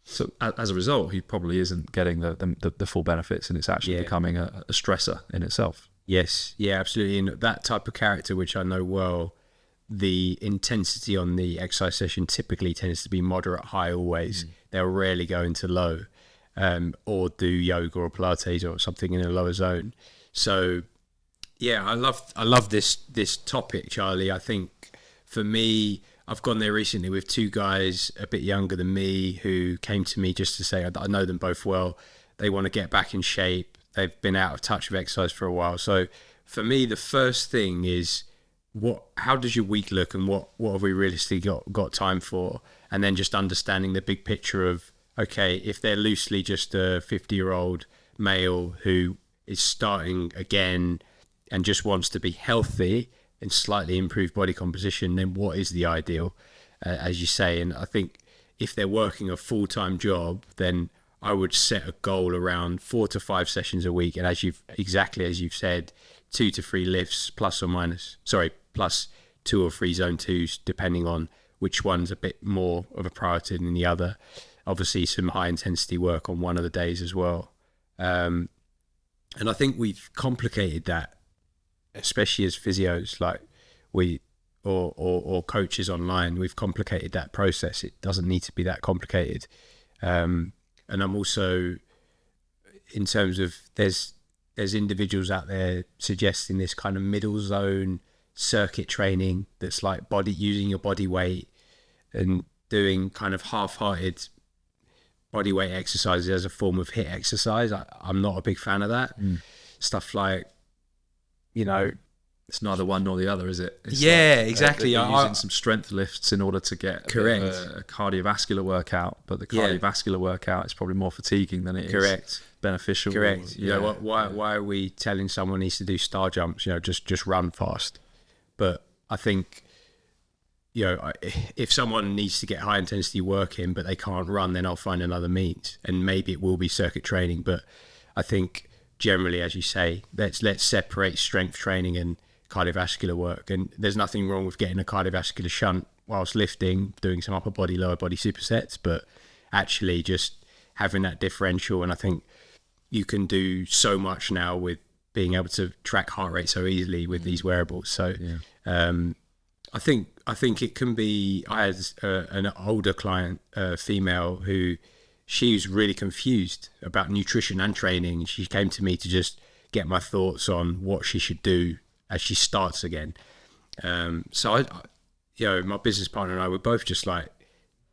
A: So as a result, he probably isn't getting the full benefits, and it's actually becoming a stressor in itself.
B: Yes, yeah, absolutely. And that type of character, which I know well, the intensity on the exercise session typically tends to be moderate high always. They'll rarely go into low, or do yoga or Pilates or something in a lower zone. So yeah, I love this topic, Charlie. I think for me, I've gone there recently with two guys a bit younger than me who came to me just to say, I know them both well. They want to get back in shape. They've been out of touch with exercise for a while. So for me, the first thing is, how does your week look, and what have we realistically got time for? And then just understanding the big picture of, okay, if they're loosely just a 50-year-old male who is starting again and just wants to be healthy and slightly improve body composition, then what is the ideal, as you say? And I think if they're working a full-time job, then I would set a goal around 4 to 5 sessions a week. And as you've said, 2 to 3 lifts plus 2 or 3 zone 2s, depending on which one's a bit more of a priority than the other. Obviously some high intensity work on one of the days as well. And I think we've complicated that, especially as physios, like or coaches online, we've complicated that process. It doesn't need to be that complicated. And I'm also, in terms of, there's individuals out there suggesting this kind of middle zone circuit training that's like using your body weight and doing kind of half-hearted body weight exercises as a form of HIIT exercise. I'm not a big fan of that. Stuff like,
A: it's neither one nor the other, is it? It's
B: exactly.
A: You're using some strength lifts in order to get a cardiovascular workout, but the cardiovascular workout is probably more fatiguing than it is beneficial.
B: Correct. Why are we telling someone needs to do star jumps? Just run fast. But I think, if someone needs to get high intensity work in, but they can't run, then I'll find another means, and maybe it will be circuit training. But I think generally, as you say, let's separate strength training and cardiovascular work. And there's nothing wrong with getting a cardiovascular shunt whilst lifting, doing some upper body, lower body supersets, but actually just having that differential. And I think you can do so much now with being able to track heart rate so easily with these wearables. So I think it can be. I had an older client, female, who she was really confused about nutrition and training. She came to me to just get my thoughts on what she should do as she starts again. So my business partner and I were both just like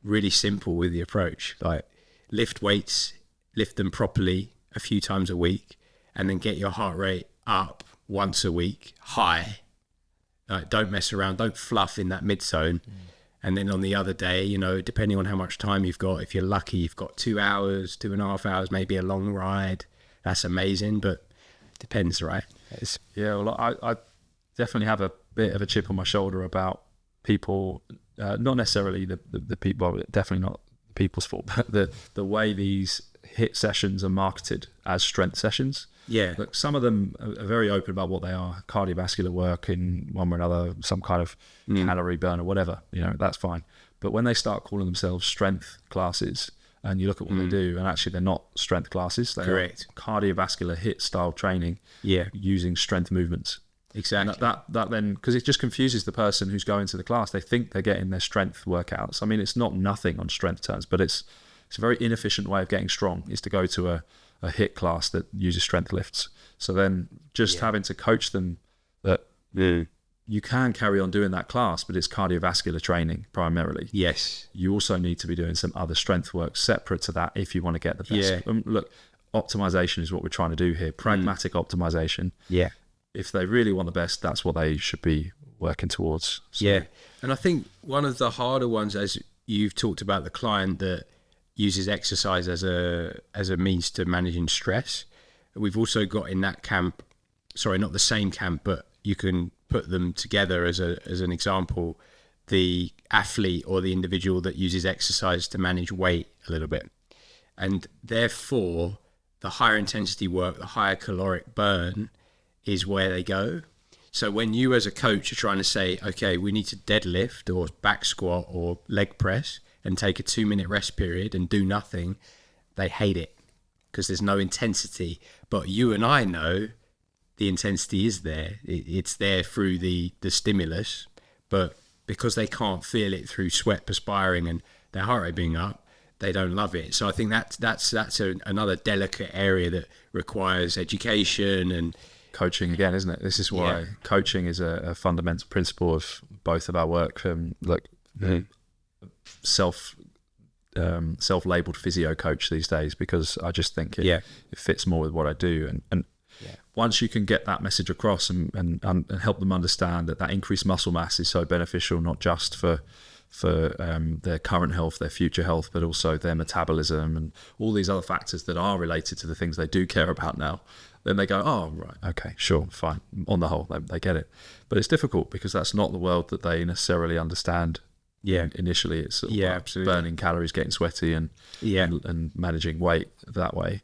B: really simple with the approach, like lift weights, lift them properly a few times a week, and then get your heart rate up once a week, high. Like, don't mess around, don't fluff in that mid zone. And then on the other day, depending on how much time you've got, if you're lucky, you've got 2 hours, 2.5 hours, maybe a long ride. That's amazing, but it depends, right?
A: Well, I definitely have a bit of a chip on my shoulder about people, not necessarily the people, well, definitely not people's fault, but the way these HIIT sessions are marketed as strength sessions.
B: Yeah.
A: Look, some of them are very open about what they are, cardiovascular work in one way or another, some kind of calorie burn or whatever, that's fine. But when they start calling themselves strength classes, and you look at what they do, and actually they're not strength classes, they're cardiovascular HIIT style training using strength movements.
B: Exactly.
A: And that then, because it just confuses the person who's going to the class. They think they're getting their strength workouts. I mean, it's not nothing on strength terms, but it's a very inefficient way of getting strong, is to go to a HIIT class that uses strength lifts. So then just having to coach them that you can carry on doing that class, but it's cardiovascular training primarily.
B: Yes.
A: You also need to be doing some other strength work separate to that if you want to get the best. Look, optimization is what we're trying to do here. Pragmatic optimization.
B: Yeah.
A: If they really want the best, that's what they should be working towards.
B: So. Yeah. And I think one of the harder ones, as you've talked about the client that uses exercise as a means to managing stress. We've also got in that camp, sorry, not the same camp, but you can put them together as an example, the athlete or the individual that uses exercise to manage weight a little bit. And therefore, the higher intensity work, the higher caloric burn is where they go. So when you as a coach are trying to say, okay, we need to deadlift or back squat or leg press and take a 2-minute rest period and do nothing, they hate it because there's no intensity. But you and I know the intensity is there. It's there through the stimulus, but because they can't feel it through sweat perspiring and their heart rate being up, they don't love it. So I think that's another delicate area that requires education and
A: coaching again, isn't it? This is why coaching is a fundamental principle of both of our work. Self-labeled physio coach these days, because I just think it fits more with what I do. And once you can get that message across and help them understand that increased muscle mass is so beneficial, not just for their current health, their future health, but also their metabolism and all these other factors that are related to the things they do care about now, then they go, oh, right, okay, sure, fine. On the whole, they get it. But it's difficult because that's not the world that they necessarily understand. Initially, it's sort of about burning calories, getting sweaty, and managing weight that way.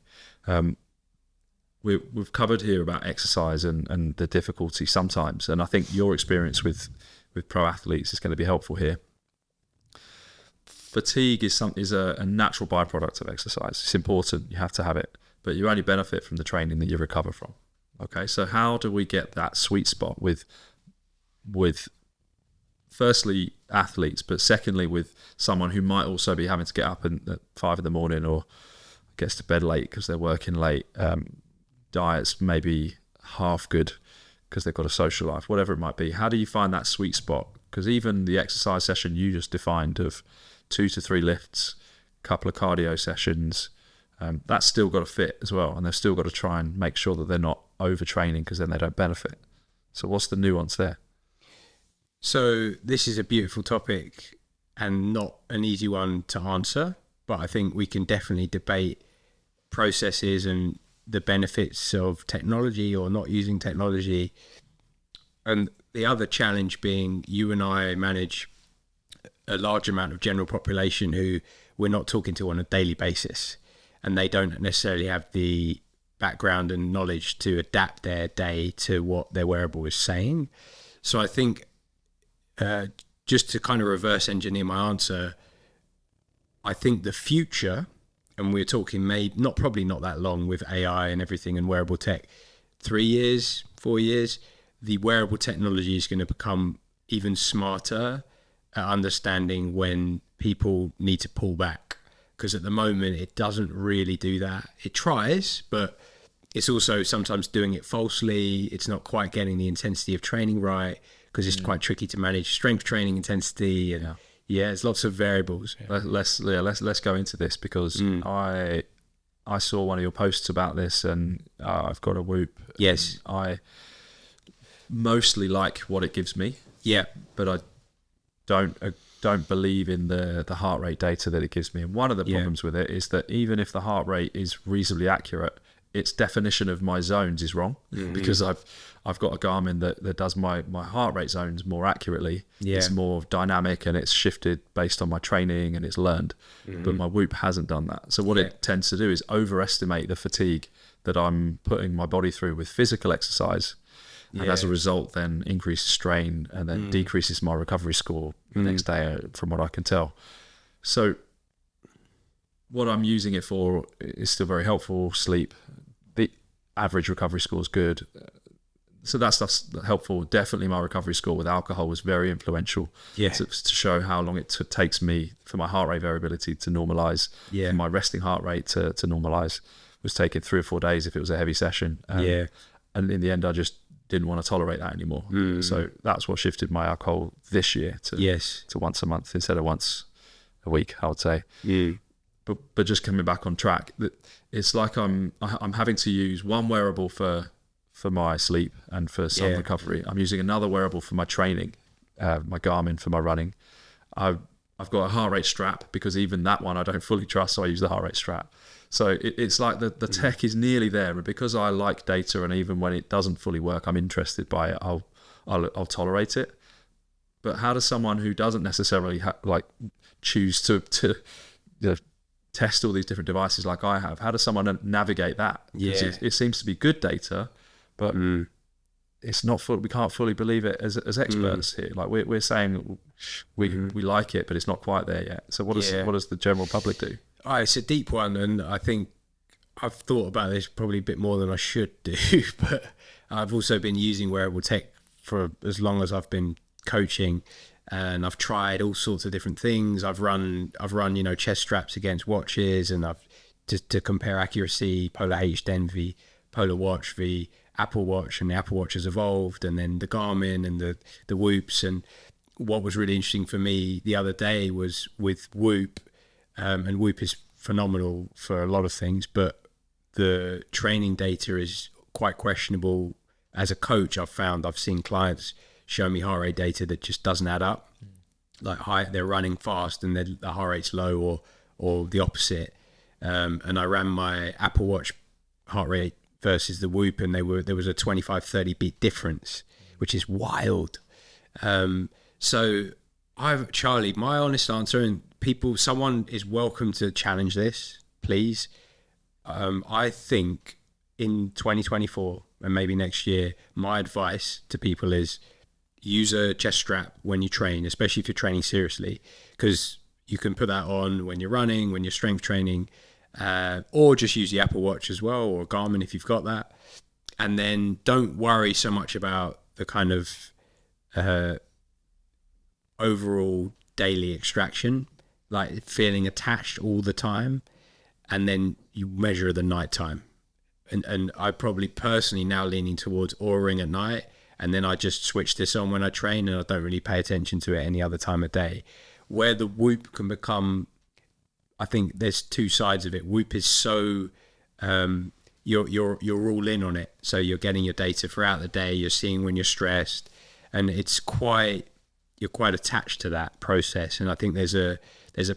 A: We've covered here about exercise and the difficulty sometimes, and I think your experience with pro athletes is going to be helpful here. Fatigue is a natural byproduct of exercise. It's important, you have to have it, but you only benefit from the training that you recover from. Okay, so how do we get that sweet spot with firstly athletes, but secondly with someone who might also be having to get up at 5 in the morning or gets to bed late because they're working late, diets maybe half good because they've got a social life, whatever it might be. How do you find that sweet spot? Because even the exercise session you just defined of 2 to 3 lifts, couple of cardio sessions, that's still got to fit as well, and they've still got to try and make sure that they're not overtraining because then they don't benefit. So what's the nuance there?
B: So this is a beautiful topic and not an easy one to answer, but I think we can definitely debate processes and the benefits of technology or not using technology. And the other challenge being you and I manage a large amount of general population who we're not talking to on a daily basis, and they don't necessarily have the background and knowledge to adapt their day to what their wearable is saying. So I think just to kind of reverse engineer my answer, I think the future, and we're talking probably not that long with AI and everything and wearable tech, 3 years, 4 years, the wearable technology is going to become even smarter at understanding when people need to pull back. Because at the moment, it doesn't really do that. It tries, but it's also sometimes doing it falsely. It's not quite getting the intensity of training right, because it's quite tricky to manage strength training intensity, and there's lots of variables.
A: Let's go into this, because I saw one of your posts about this, and I've got a Whoop.
B: Yes,
A: I mostly like what it gives me.
B: Yeah,
A: but I don't believe in the heart rate data that it gives me. And one of the problems with it is that even if the heart rate is reasonably accurate, its definition of my zones is wrong, because I've got a Garmin that does my heart rate zones more accurately. It's more dynamic and it's shifted based on my training and it's learned. But my Whoop hasn't done that. So what it tends to do is overestimate the fatigue that I'm putting my body through with physical exercise. And as a result, then increases strain and then decreases my recovery score the next day, from what I can tell. So what I'm using it for is still very helpful. Sleep, the average recovery score is good. So that stuff's helpful. Definitely my recovery score with alcohol was very influential to show how long it takes me for my heart rate variability to normalise, for my resting heart rate to normalise. It was taking 3 or 4 days if it was a heavy session. And in the end, I just didn't want to tolerate that anymore. So that's what shifted my alcohol this year to once a month instead of once a week, I would say. But just coming back on track, it's like I'm having to use one wearable for my sleep and for some recovery. I'm using another wearable for my training, my Garmin for my running. I've got a heart rate strap, because even that one I don't fully trust, so I use the heart rate strap. So it's like the tech is nearly there, and because I like data, and even when it doesn't fully work, I'm interested by it. I'll tolerate it. But how does someone who doesn't necessarily choose to test all these different devices like I have, how does someone navigate that? It seems to be good data, but it's not full. We can't fully believe it as experts here. Like we're saying we like it, but it's not quite there yet. So what does the general public do?
B: It's a deep one, and I think I've thought about this probably a bit more than I should do. But I've also been using wearable tech for as long as I've been coaching, and I've tried all sorts of different things. I've run chest straps against watches, and I've to compare accuracy, Polar H Denvi, Polar Watch v Apple Watch, and the Apple Watch has evolved, and then the Garmin and the Whoops. And what was really interesting for me the other day was with Whoop, and Whoop is phenomenal for a lot of things, but the training data is quite questionable. As a coach, I've seen clients show me heart rate data that just doesn't add up. Like they're running fast and the heart rate's low, or the opposite. And I ran my Apple Watch heart rate versus the Whoop, and there was a 25-30 beat difference, which is wild. So Charlie, my honest answer, and someone is welcome to challenge this, please. I think in 2024 and maybe next year, my advice to people is use a chest strap when you train, especially if you're training seriously, because you can put that on when you're running, when you're strength training, or just use the Apple Watch as well, or Garmin if you've got that. And then don't worry so much about the kind of overall daily extraction, like feeling attached all the time, and then you measure the nighttime. And I probably personally now leaning towards Oura-ring at night, and then I just switch this on when I train, and I don't really pay attention to it any other time of day. Where the Whoop can become, I think there's two sides of it. Whoop is so you're all in on it, so you're getting your data throughout the day. You're seeing when you're stressed, and you're quite attached to that process. And I think there's a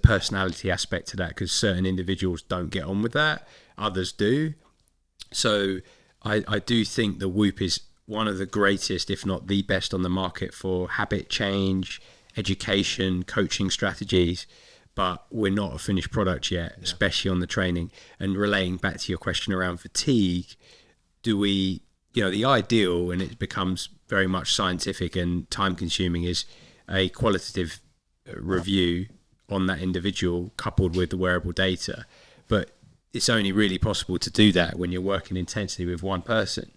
B: personality aspect to that, because certain individuals don't get on with that, others do. So I do think the Whoop is one of the greatest, if not the best, on the market for habit change, education, coaching strategies. But we're not a finished product yet, especially on the training. And relating back to your question around fatigue, the ideal, and it becomes very much scientific and time consuming, is a qualitative review on that individual coupled with the wearable data. But it's only really possible to do that when you're working intensely with one person.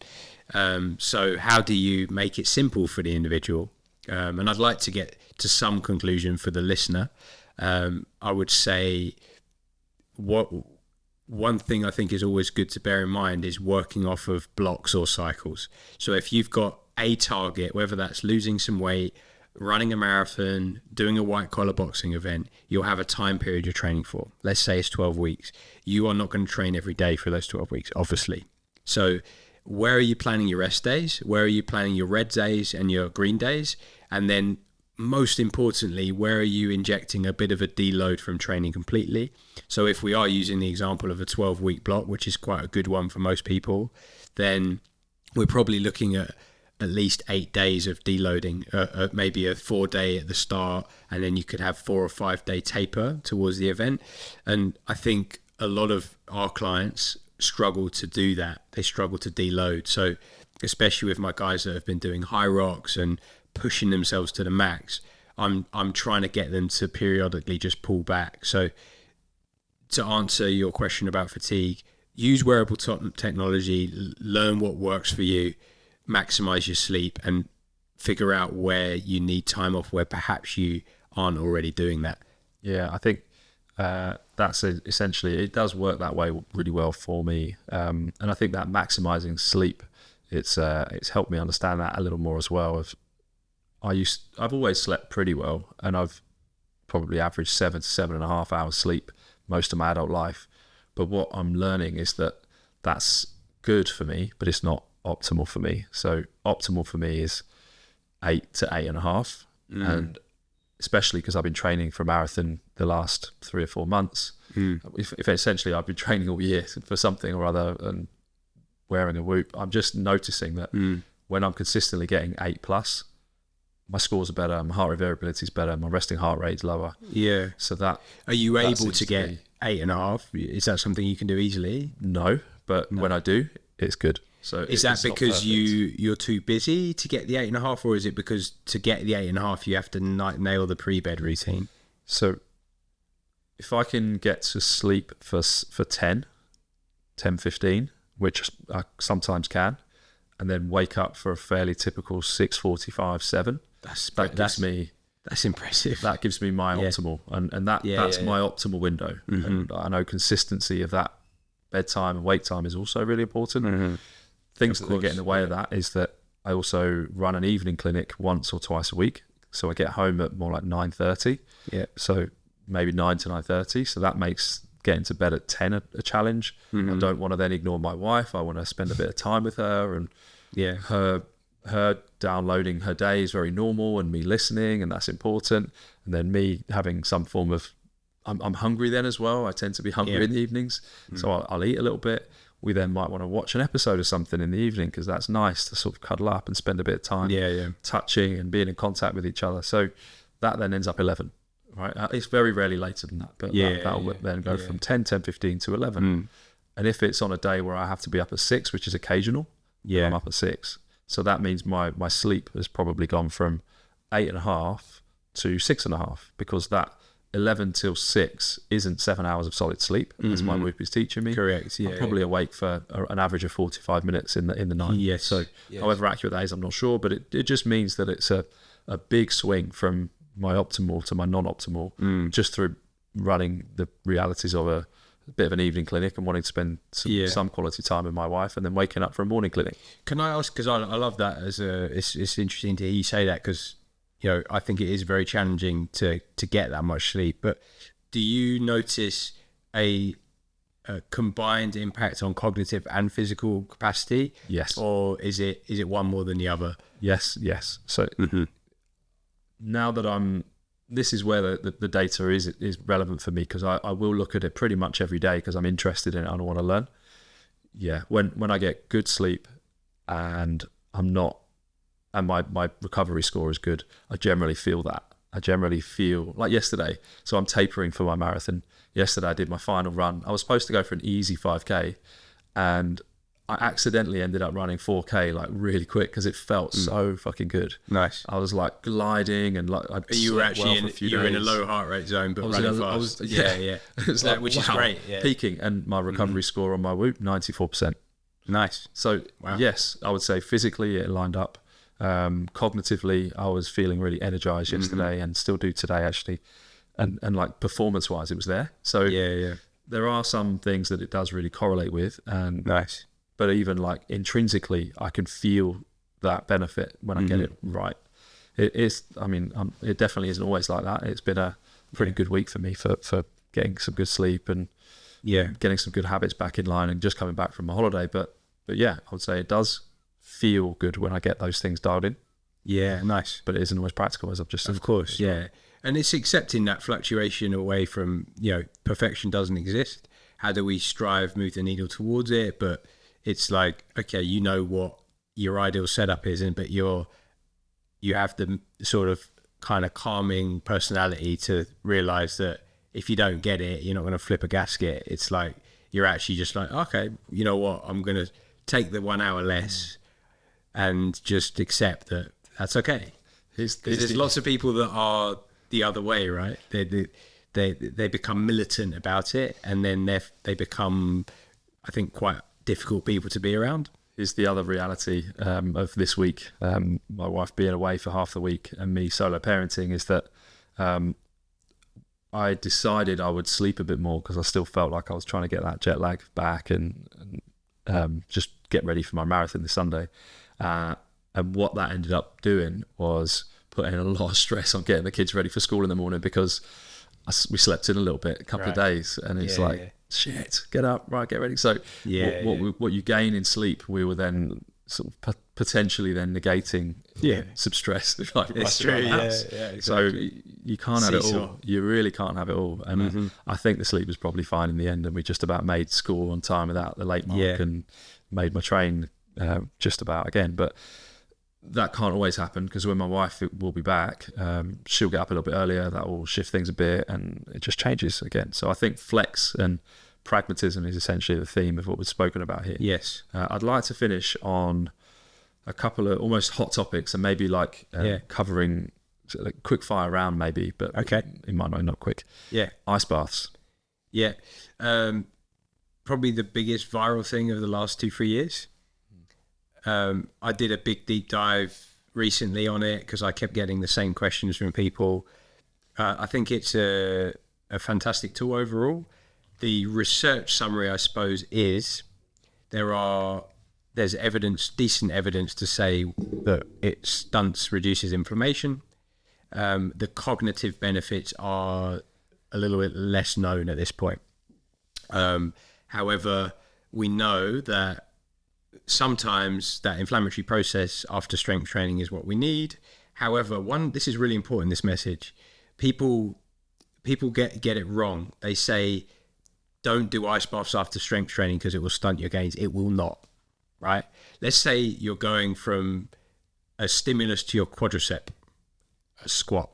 B: So how do you make it simple for the individual? And I'd like to get to some conclusion for the listener. I would say one thing I think is always good to bear in mind is working off of blocks or cycles. So if you've got a target, whether that's losing some weight, running a marathon, doing a white collar boxing event, you'll have a time period you're training for. Let's say it's 12 weeks. You are not going to train every day for those 12 weeks, obviously. So where are you planning your rest days? Where are you planning your red days and your green days? And then most importantly, where are you injecting a bit of a deload from training completely? So if we are using the example of a 12-week block, which is quite a good one for most people, then we're probably looking at least 8 days of deloading, maybe a 4-day at the start, and then you could have 4 or 5 day taper towards the event. And I think a lot of our clients struggle to do that. They struggle to deload. So especially with my guys that have been doing high rocks and pushing themselves to the max, I'm trying to get them to periodically just pull back. So to answer your question about fatigue, use wearable technology, learn what works for you, maximize your sleep, and figure out where you need time off, where perhaps you aren't already doing that.
A: Yeah, I think that's essentially, it does work that way really well for me. And I think that maximizing sleep, it's helped me understand that a little more as well. I've always slept pretty well, and I've probably averaged 7 to 7.5 hours sleep most of my adult life. But what I'm learning is that that's good for me, but it's not optimal for me. So optimal for me is 8 to 8.5, and especially because I've been training for a marathon the last 3 or 4 months. If essentially I've been training all year for something or other and wearing a Whoop, I'm just noticing that when I'm consistently getting 8+, my scores are better, my heart rate variability is better, my resting heart rate's lower.
B: Yeah.
A: So that...
B: Are you able to get 8.5? Is that something you can do easily?
A: No, but when I do, it's good. So
B: is that because you're too busy to get the 8.5, or is it because to get the 8.5 you have to nail the pre-bed routine?
A: So if I can get to sleep for 10, 15, which I sometimes can, and then wake up for a fairly typical 6:45, 7, that's impressive. That gives me my optimal, and that's my optimal window. And I know consistency of that bedtime and wake time is also really important. Things that get in the way of that is that I also run an evening clinic once or twice a week. So I get home at more like 9:30. Yeah. So maybe 9 to 9:30. So that makes getting to bed at 10 a challenge. I don't want to then ignore my wife. I want to spend a bit of time with her, and her downloading her day is very normal, and me listening, and that's important. And then me having some form of, I'm hungry then as well. I tend to be hungry in the evenings. So I'll eat a little bit. We then might want to watch an episode of something in the evening because that's nice to sort of cuddle up and spend a bit of time touching and being in contact with each other. So that then ends up 11, right? It's very rarely later than that, but that'll then go from 10, 10:15 to 11. And if it's on a day where I have to be up at 6, which is occasional, I'm up at 6. So that means my sleep has probably gone from 8.5 to 6.5, because that 11 till 6 isn't 7 hours of solid sleep, as my Whoop is teaching me.
B: Correct.
A: I'm probably awake for an average of 45 minutes in the night.
B: Yes.
A: So however accurate that is, I'm not sure, but it just means that it's a big swing from my optimal to my non-optimal, just through running the realities of a bit of an evening clinic and wanting to spend some quality time with my wife, and then waking up for a morning clinic.
B: Can I ask, because I love that it's interesting to hear you say that, because I think it is very challenging to get that much sleep. But do you notice a combined impact on cognitive and physical capacity?
A: Yes.
B: Or is it one more than the other?
A: Yes. So now that this is where the data is relevant for me, because I will look at it pretty much every day because I'm interested in it and I want to learn. Yeah. When I get good sleep and and my recovery score is good, I generally feel that. I generally feel like yesterday. So I'm tapering for my marathon. Yesterday I did my final run. I was supposed to go for an easy 5K, and I accidentally ended up running 4K like really quick because it felt so fucking good. Nice. I was like gliding, and like
B: you were actually in a low heart rate zone, but running fast. It was like, which is great. Yeah.
A: Peaking, and my recovery score on my Whoop 94%.
B: Nice.
A: So yes, I would say physically it lined up. Cognitively, I was feeling really energized yesterday, and still do today actually, and like performance wise, it was there. So there are some things that it does really correlate with, and
B: nice.
A: But even like intrinsically, I can feel that benefit when I get it right. It definitely isn't always like that. It's been a pretty good week for me for getting some good sleep and getting some good habits back in line, and just coming back from my holiday. But yeah, I would say it does feel good when I get those things dialed in.
B: Yeah, nice.
A: But it isn't always practical, as I've just said.
B: Of course, yeah. And it's accepting that fluctuation away from, perfection doesn't exist. How do we move the needle towards it? But it's like, okay, you know what your ideal setup is, but you have the sort of kind of calming personality to realize that if you don't get it, you're not going to flip a gasket. It's like, you're actually just like, okay, you know what, I'm going to take the 1 hour less and just accept that that's okay. There's lots of people that are the other way, right? They become militant about it, and then they become, I think, quite difficult people to be around.
A: Is the other reality of this week, my wife being away for half the week and me solo parenting, is that I decided I would sleep a bit more because I still felt like I was trying to get that jet lag back and just get ready for my marathon this Sunday. And what that ended up doing was putting a lot of stress on getting the kids ready for school in the morning, because we slept in a little bit, a couple of days, and it's shit, get up, right, get ready. So what you gain in sleep, we were then sort of potentially then negating some stress.
B: It's true, exactly.
A: So you can't have it
B: Seesaw.
A: all. You really can't have it all. And I think the sleep was probably fine in the end, and we just about made school on time without the late mark, and made my train just about again. But that can't always happen, because when my wife will be back, she'll get up a little bit earlier. That will shift things a bit, and it just changes again. So I think flex and pragmatism is essentially the theme of what we've spoken about here.
B: Yes.
A: I'd like to finish on a couple of almost hot topics, and maybe like covering like quick fire round maybe, but
B: Okay.
A: in my mind, not quick.
B: Yeah.
A: Ice baths.
B: Yeah. Probably the biggest viral thing of the last 2-3 years. I did a big deep dive recently on it because I kept getting the same questions from people. I think it's a fantastic tool overall. The research summary, I suppose, is there's evidence, decent evidence to say that it stunts, reduces inflammation. The cognitive benefits are a little bit less known at this point. However, we know that sometimes that inflammatory process after strength training is what we need. However, this is really important, this message. People get it wrong. They say, don't do ice baths after strength training because it will stunt your gains. It will not, right? Let's say you're going from a stimulus to your quadricep, a squat,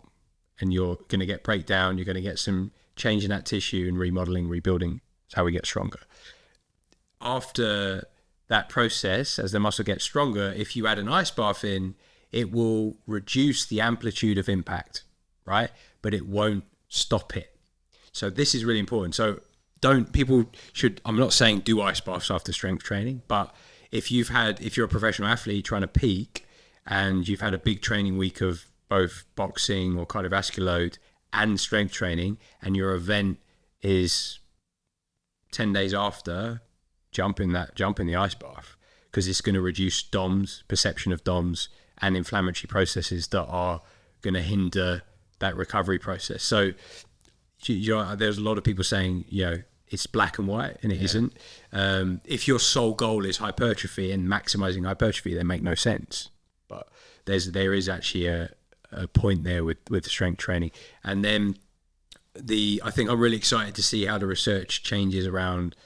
B: and you're going to get breakdown. You're going to get some change in that tissue and remodeling, rebuilding. It's how we get stronger. After that process, as the muscle gets stronger, if you add an ice bath in, it will reduce the amplitude of impact, right? But it won't stop it. So this is really important. So I'm not saying do ice baths after strength training, but if you're a professional athlete trying to peak and you've had a big training week of both boxing or cardiovascular load and strength training, and your event is 10 days after, jump in the ice bath, because it's going to reduce DOMS, perception of DOMS, and inflammatory processes that are going to hinder that recovery process. So there's a lot of people saying, it's black and white, and it isn't. If your sole goal is hypertrophy and maximizing hypertrophy, they make no sense. But there is actually a point there with strength training. And then I think I'm really excited to see how the research changes around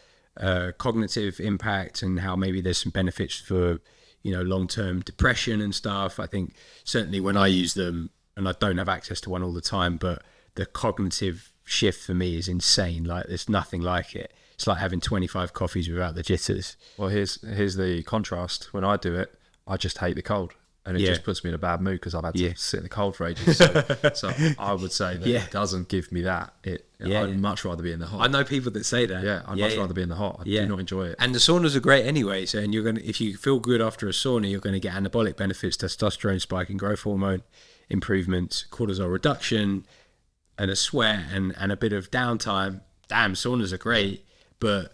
B: cognitive impact, and how maybe there's some benefits for long-term depression and stuff. I think certainly when I use them, and I don't have access to one all the time, but the cognitive shift for me is insane. Like, there's nothing like it. It's like having 25 coffees without the jitters.
A: Well, here's the contrast. When I do it, I just hate the cold, and it just puts me in a bad mood because I've had to sit in the cold for ages. So I would say that it doesn't give me that. I'd much rather be in the hot.
B: I know people that say that.
A: Yeah, I'd much rather be in the hot. I do not enjoy it.
B: And the saunas are great anyway. So, and if you feel good after a sauna, you're going to get anabolic benefits, testosterone spike and growth hormone improvements, cortisol reduction, and a sweat and a bit of downtime. Damn, saunas are great, but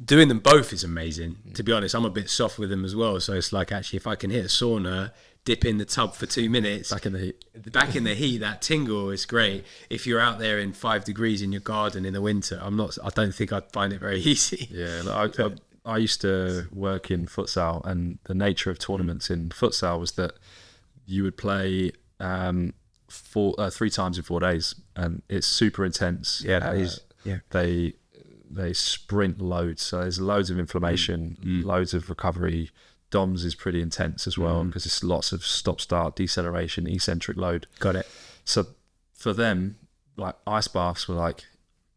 B: doing them both is amazing. To be honest, I'm a bit soft with them as well. So it's like, actually, if I can hit a sauna, dip in the tub for 2 minutes,
A: back in the heat,
B: that tingle is great. If you're out there in 5 degrees in your garden in the winter, I don't think I'd find it very easy.
A: Yeah, I used to work in futsal, and the nature of tournaments in futsal was that you would play 3 times in 4 days, and it's super intense.
B: Yeah, that is. Yeah,
A: they sprint loads, so there's loads of inflammation, loads of recovery. DOMS is pretty intense as well, because it's lots of stop-start, deceleration, eccentric load.
B: Got it.
A: So for them, like, ice baths were like,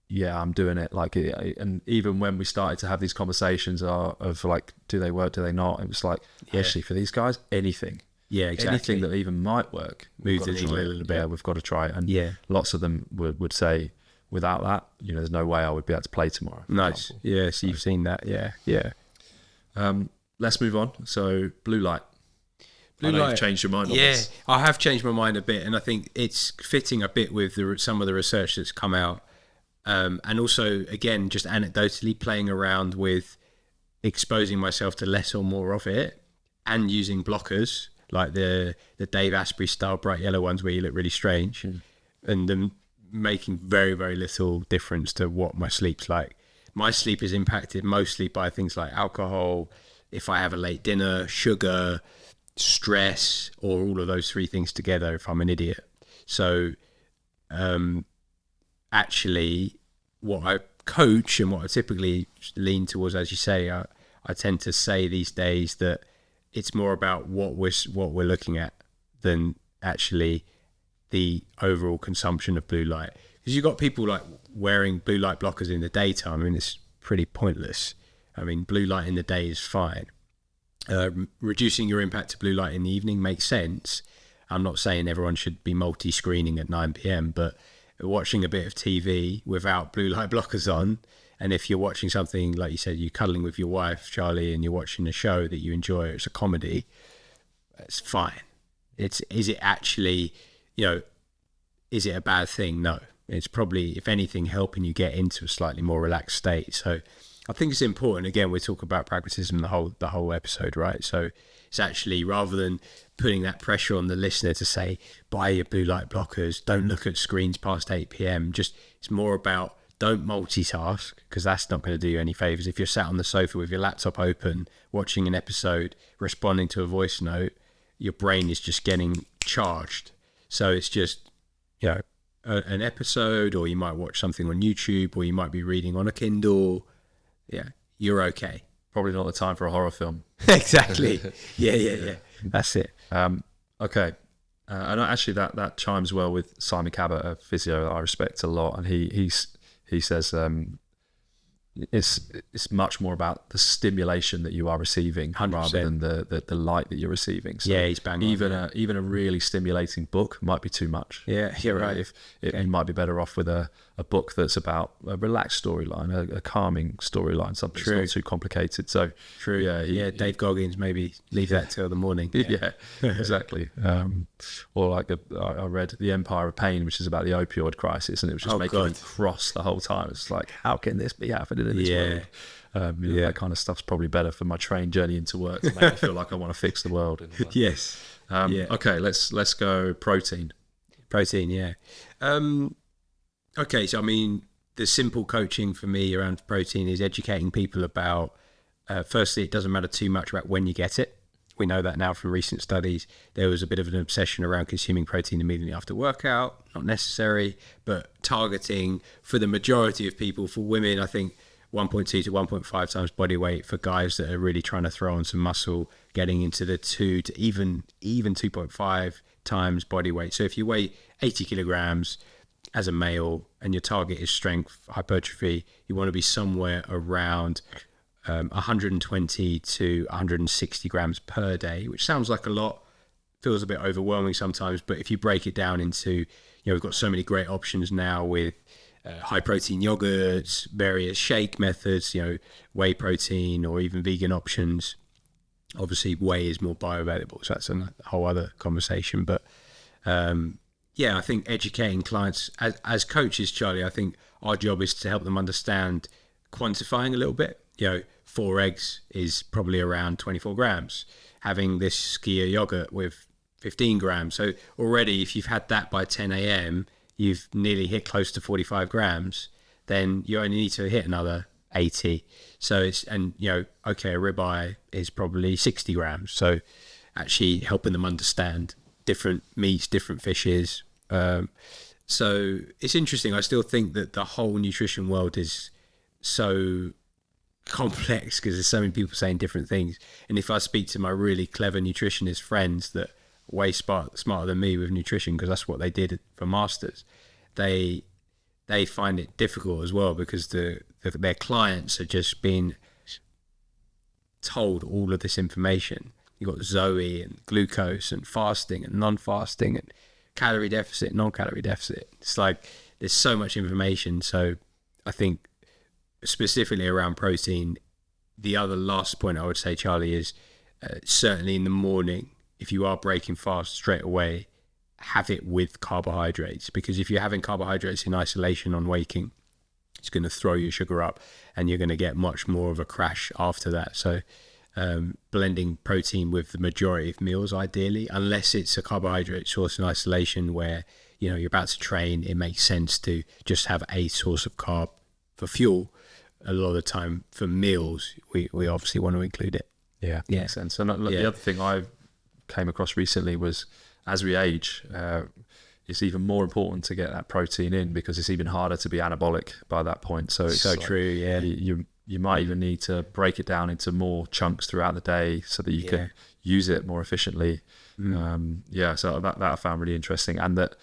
A: yeah, I'm doing it. Like, and even when we started to have these conversations of like, do they work, do they not? It was like, actually, for these guys, anything.
B: Yeah, exactly.
A: Anything that even might work,
B: move the needle a little bit.
A: Yeah, we've got to try it. And lots of them would say, without that, there's no way I would be able to play tomorrow.
B: Nice. Yeah, so you've seen that. Yeah.
A: Let's move on. So, blue light.
B: Blue light.
A: You've changed your mind on
B: this. I have changed my mind a bit, and I think it's fitting a bit with some of the research that's come out. And also, again, just anecdotally playing around with exposing myself to less or more of it, and using blockers like the Dave Asprey style bright yellow ones where you look really strange, and them making very, very little difference to what my sleep's like. My sleep is impacted mostly by things like alcohol, if I have a late dinner, sugar, stress, or all of those 3 things together if I'm an idiot. So actually what I coach and what I typically lean towards, as you say, I tend to say these days that it's more about what we're looking at than actually the overall consumption of blue light. Because you've got people like wearing blue light blockers in the daytime. I mean, it's pretty pointless. I mean, blue light in the day is fine. Reducing your impact to blue light in the evening makes sense. I'm not saying everyone should be multi-screening at 9 p.m, but watching a bit of TV without blue light blockers on, and if you're watching something, like you said, you're cuddling with your wife, Charlie, and you're watching a show that you enjoy, it's a comedy, it's fine. Is it actually, is it a bad thing? No. It's probably, if anything, helping you get into a slightly more relaxed state. So I think it's important. Again, we talk about pragmatism the whole episode, right? So it's actually, rather than putting that pressure on the listener to say, buy your blue light blockers, don't look at screens past 8 p.m. It's more about, don't multitask, because that's not going to do you any favors. If you're sat on the sofa with your laptop open, watching an episode, responding to a voice note, your brain is just getting charged. So it's just, an episode, or you might watch something on YouTube, or you might be reading on a Kindle. Yeah, you're okay.
A: Probably not the time for a horror film.
B: Exactly. Yeah. That's it.
A: Okay. And actually that chimes well with Simon Cabot, a physio that I respect a lot. And he says it's much more about the stimulation that you are receiving 100%. Rather than the light that you're receiving. So
B: yeah, he's bang on.
A: Even a really stimulating book might be too much.
B: Yeah, you're right.
A: You might be better off with a book that's about a relaxed storyline, a calming storyline, something that's not too complicated. So
B: true. Yeah, Dave Goggins, maybe leave that till the morning.
A: Yeah, exactly. Or like I read The Empire of Pain, which is about the opioid crisis, and it was just making me cross the whole time. It's like, how can this be happening in this world? That kind of stuff's probably better for my train journey into work to make me feel like I want to fix the world.
B: Yes.
A: Okay, let's go protein.
B: Protein, yeah. Okay, so I mean, the simple coaching for me around protein is educating people about, firstly, it doesn't matter too much about when you get it. We know that now from recent studies. There was a bit of an obsession around consuming protein immediately after workout. Not necessary, but targeting for the majority of people. For women, I think 1.2 to 1.5 times body weight. For guys that are really trying to throw on some muscle, getting into the 2 to even 2.5 times body weight. So if you weigh 80 kilograms as a male and your target is strength hypertrophy, you want to be somewhere around 120 to 160 grams per day, which sounds like a lot, feels a bit overwhelming sometimes, but if you break it down into, we've got so many great options now with high protein yogurts, various shake methods, whey protein, or even vegan options. Obviously whey is more bioavailable, so that's a whole other conversation. But I think educating clients as coaches, Charlie, I think our job is to help them understand quantifying a little bit. 4 eggs is probably around 24 grams. Having this skyr yogurt with 15 grams. So already, if you've had that by 10 a.m., you've nearly hit close to 45 grams. Then you only need to hit another 80. So a ribeye is probably 60 grams. So actually helping them understand different meats, different fishes. So it's interesting. I still think that the whole nutrition world is so complex because there's so many people saying different things. And if I speak to my really clever nutritionist friends that are way smarter than me with nutrition, because that's what they did for masters, they find it difficult as well because their clients are just being told all of this information. You've got Zoe and glucose and fasting and non-fasting and calorie deficit, non-calorie deficit. It's like there's so much information. So I think specifically around protein, the other last point I would say, Charlie, is certainly in the morning, if you are breaking fast straight away, have it with carbohydrates, because if you're having carbohydrates in isolation on waking, it's going to throw your sugar up and you're going to get much more of a crash after that. So blending protein with the majority of meals, ideally, unless it's a carbohydrate source in isolation where you're about to train, it makes sense to just have a source of carb for fuel. A lot of the time for meals, we obviously want to include it.
A: Yeah, makes sense. And the other thing I came across recently was, as we age, it's even more important to get that protein in, because it's even harder to be anabolic by that point. So it's
B: so like, true. Yeah.
A: You might even need to break it down into more chunks throughout the day so that you can use it more efficiently. So that I found really interesting. And that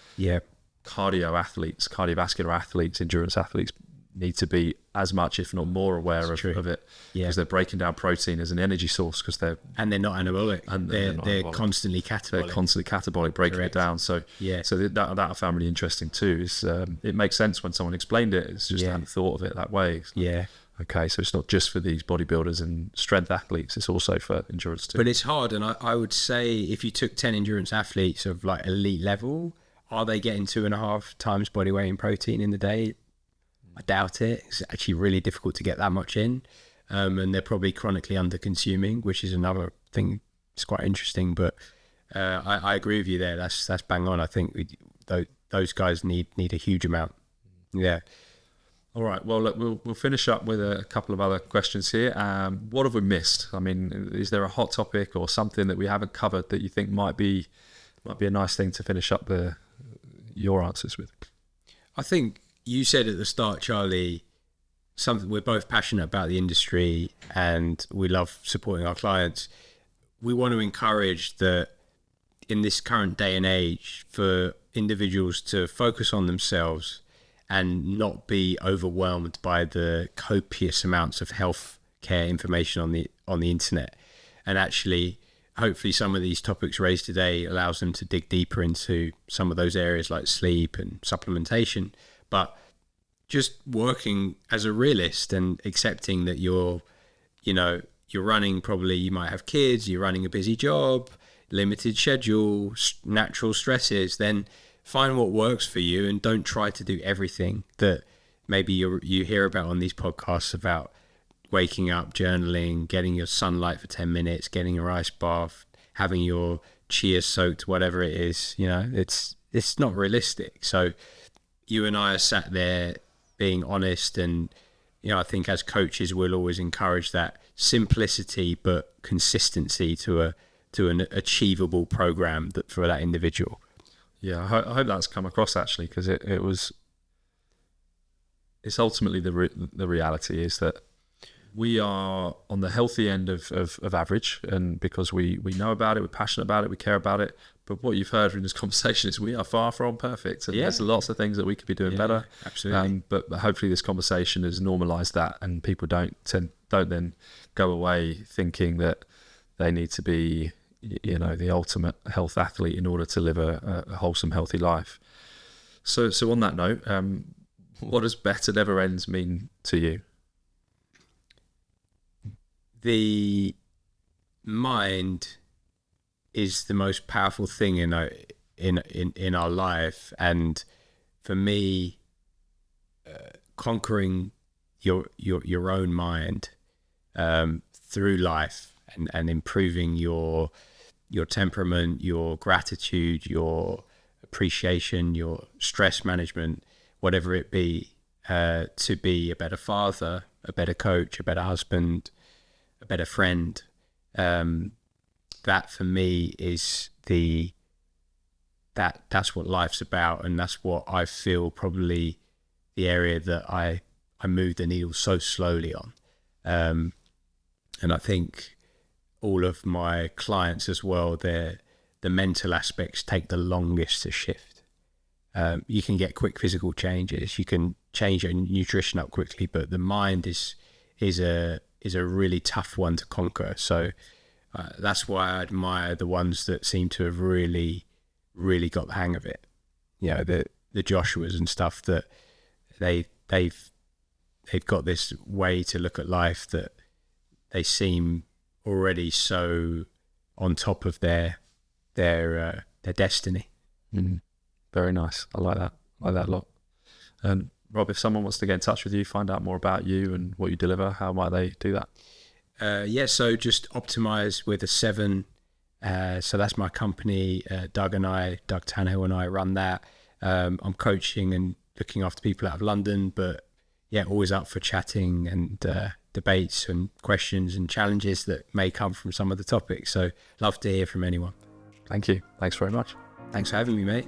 A: cardiovascular athletes, endurance athletes need to be as much, if not more, aware of it, because they're breaking down protein as an energy source, because they're not
B: anabolic, and they're constantly catabolic.
A: They're constantly catabolic, breaking it down. So that I found really interesting too. Is it makes sense when someone explained it. It's just I hadn't thought of it that way. Okay, so it's not just for these bodybuilders and strength athletes, it's also for endurance too.
B: But it's hard, and I would say if you took 10 endurance athletes of like elite level, are they getting 2.5 times body weight in protein in the day? I doubt it. It's actually really difficult to get that much in, and they're probably chronically under consuming, which is another thing. It's quite interesting, but I agree with you there. That's bang on. I think those guys need a huge amount. Yeah.
A: All right. Well, look, we'll finish up with a couple of other questions here. What have we missed? I mean, is there a hot topic or something that we haven't covered that you think might be a nice thing to finish up your answers with?
B: I think you said at the start, Charlie, something we're both passionate about the industry and we love supporting our clients. We want to encourage that in this current day and age for individuals to focus on themselves and not be overwhelmed by the copious amounts of health care information on the internet. And actually, hopefully some of these topics raised today allows them to dig deeper into some of those areas like sleep and supplementation, but just working as a realist and accepting that you're running, probably you might have kids, you're running a busy job, limited schedule, natural stresses, then find what works for you and don't try to do everything that maybe you hear about on these podcasts about waking up, journaling, getting your sunlight for 10 minutes, getting your ice bath, having your chia soaked, whatever it is. It's not realistic. So you and I are sat there being honest, and I think as coaches we'll always encourage that simplicity but consistency to an achievable program for that individual.
A: Yeah, I hope that's come across actually, because it's ultimately the reality is that we are on the healthy end of average, and because we know about it, we're passionate about it, we care about it. But what you've heard from this conversation is we are far from perfect, and there's lots of things that we could be doing better.
B: Absolutely.
A: But hopefully this conversation has normalised that, and people don't then go away thinking that they need to be the ultimate health athlete in order to live a wholesome, healthy life. So on that note, what does better never ends mean to you?
B: The mind is the most powerful thing in our life, and for me, conquering your own mind through life and improving your temperament, your gratitude, your appreciation, your stress management, whatever it be, to be a better father, a better coach, a better husband, a better friend. That for me is that's what life's about, and that's what I feel probably the area that I move the needle so slowly on. And I think all of my clients as well, the mental aspects take the longest to shift. You can get quick physical changes, you can change your nutrition up quickly, but the mind is a really tough one to conquer. So that's why I admire the ones that seem to have really, really got the hang of it. The Joshuas and stuff, that they've got this way to look at life that they seem already so on top of their destiny.
A: Mm-hmm. Very nice. I like that a lot. And Rob, if someone wants to get in touch with you, find out more about you and what you deliver, how might they do that?
B: So just Optimize with a 7. So that's my company. Doug Tannehill and I run that. I'm coaching and looking after people out of London, but always up for chatting and debates and questions and challenges that may come from some of the topics. So love to hear from anyone.
A: Thank you. Thanks very much.
B: Thanks for having me, mate.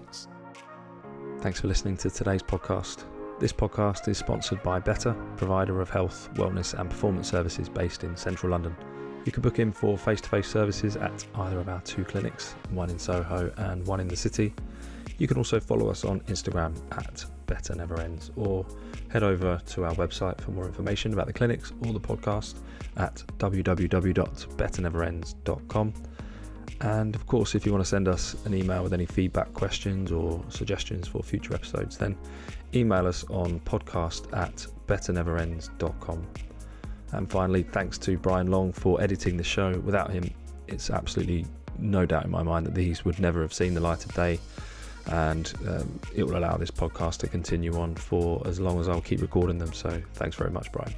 A: Thanks for listening to today's podcast. This podcast is sponsored by Better, provider of health, wellness and performance services based in central London. You can book in for face-to-face services at either of our 2 clinics, one in Soho and one in the city. You can also follow us on Instagram at Better Never Ends, or head over to our website for more information about the clinics or the podcast at www.betterneverends.com. And of course, if you want to send us an email with any feedback, questions or suggestions for future episodes, then email us on podcast@betterneverends.com. And finally, thanks to Brian Long for editing the show. Without him, it's absolutely no doubt in my mind that these would never have seen the light of day, and it will allow this podcast to continue on for as long as I'll keep recording them. So thanks very much, Brian.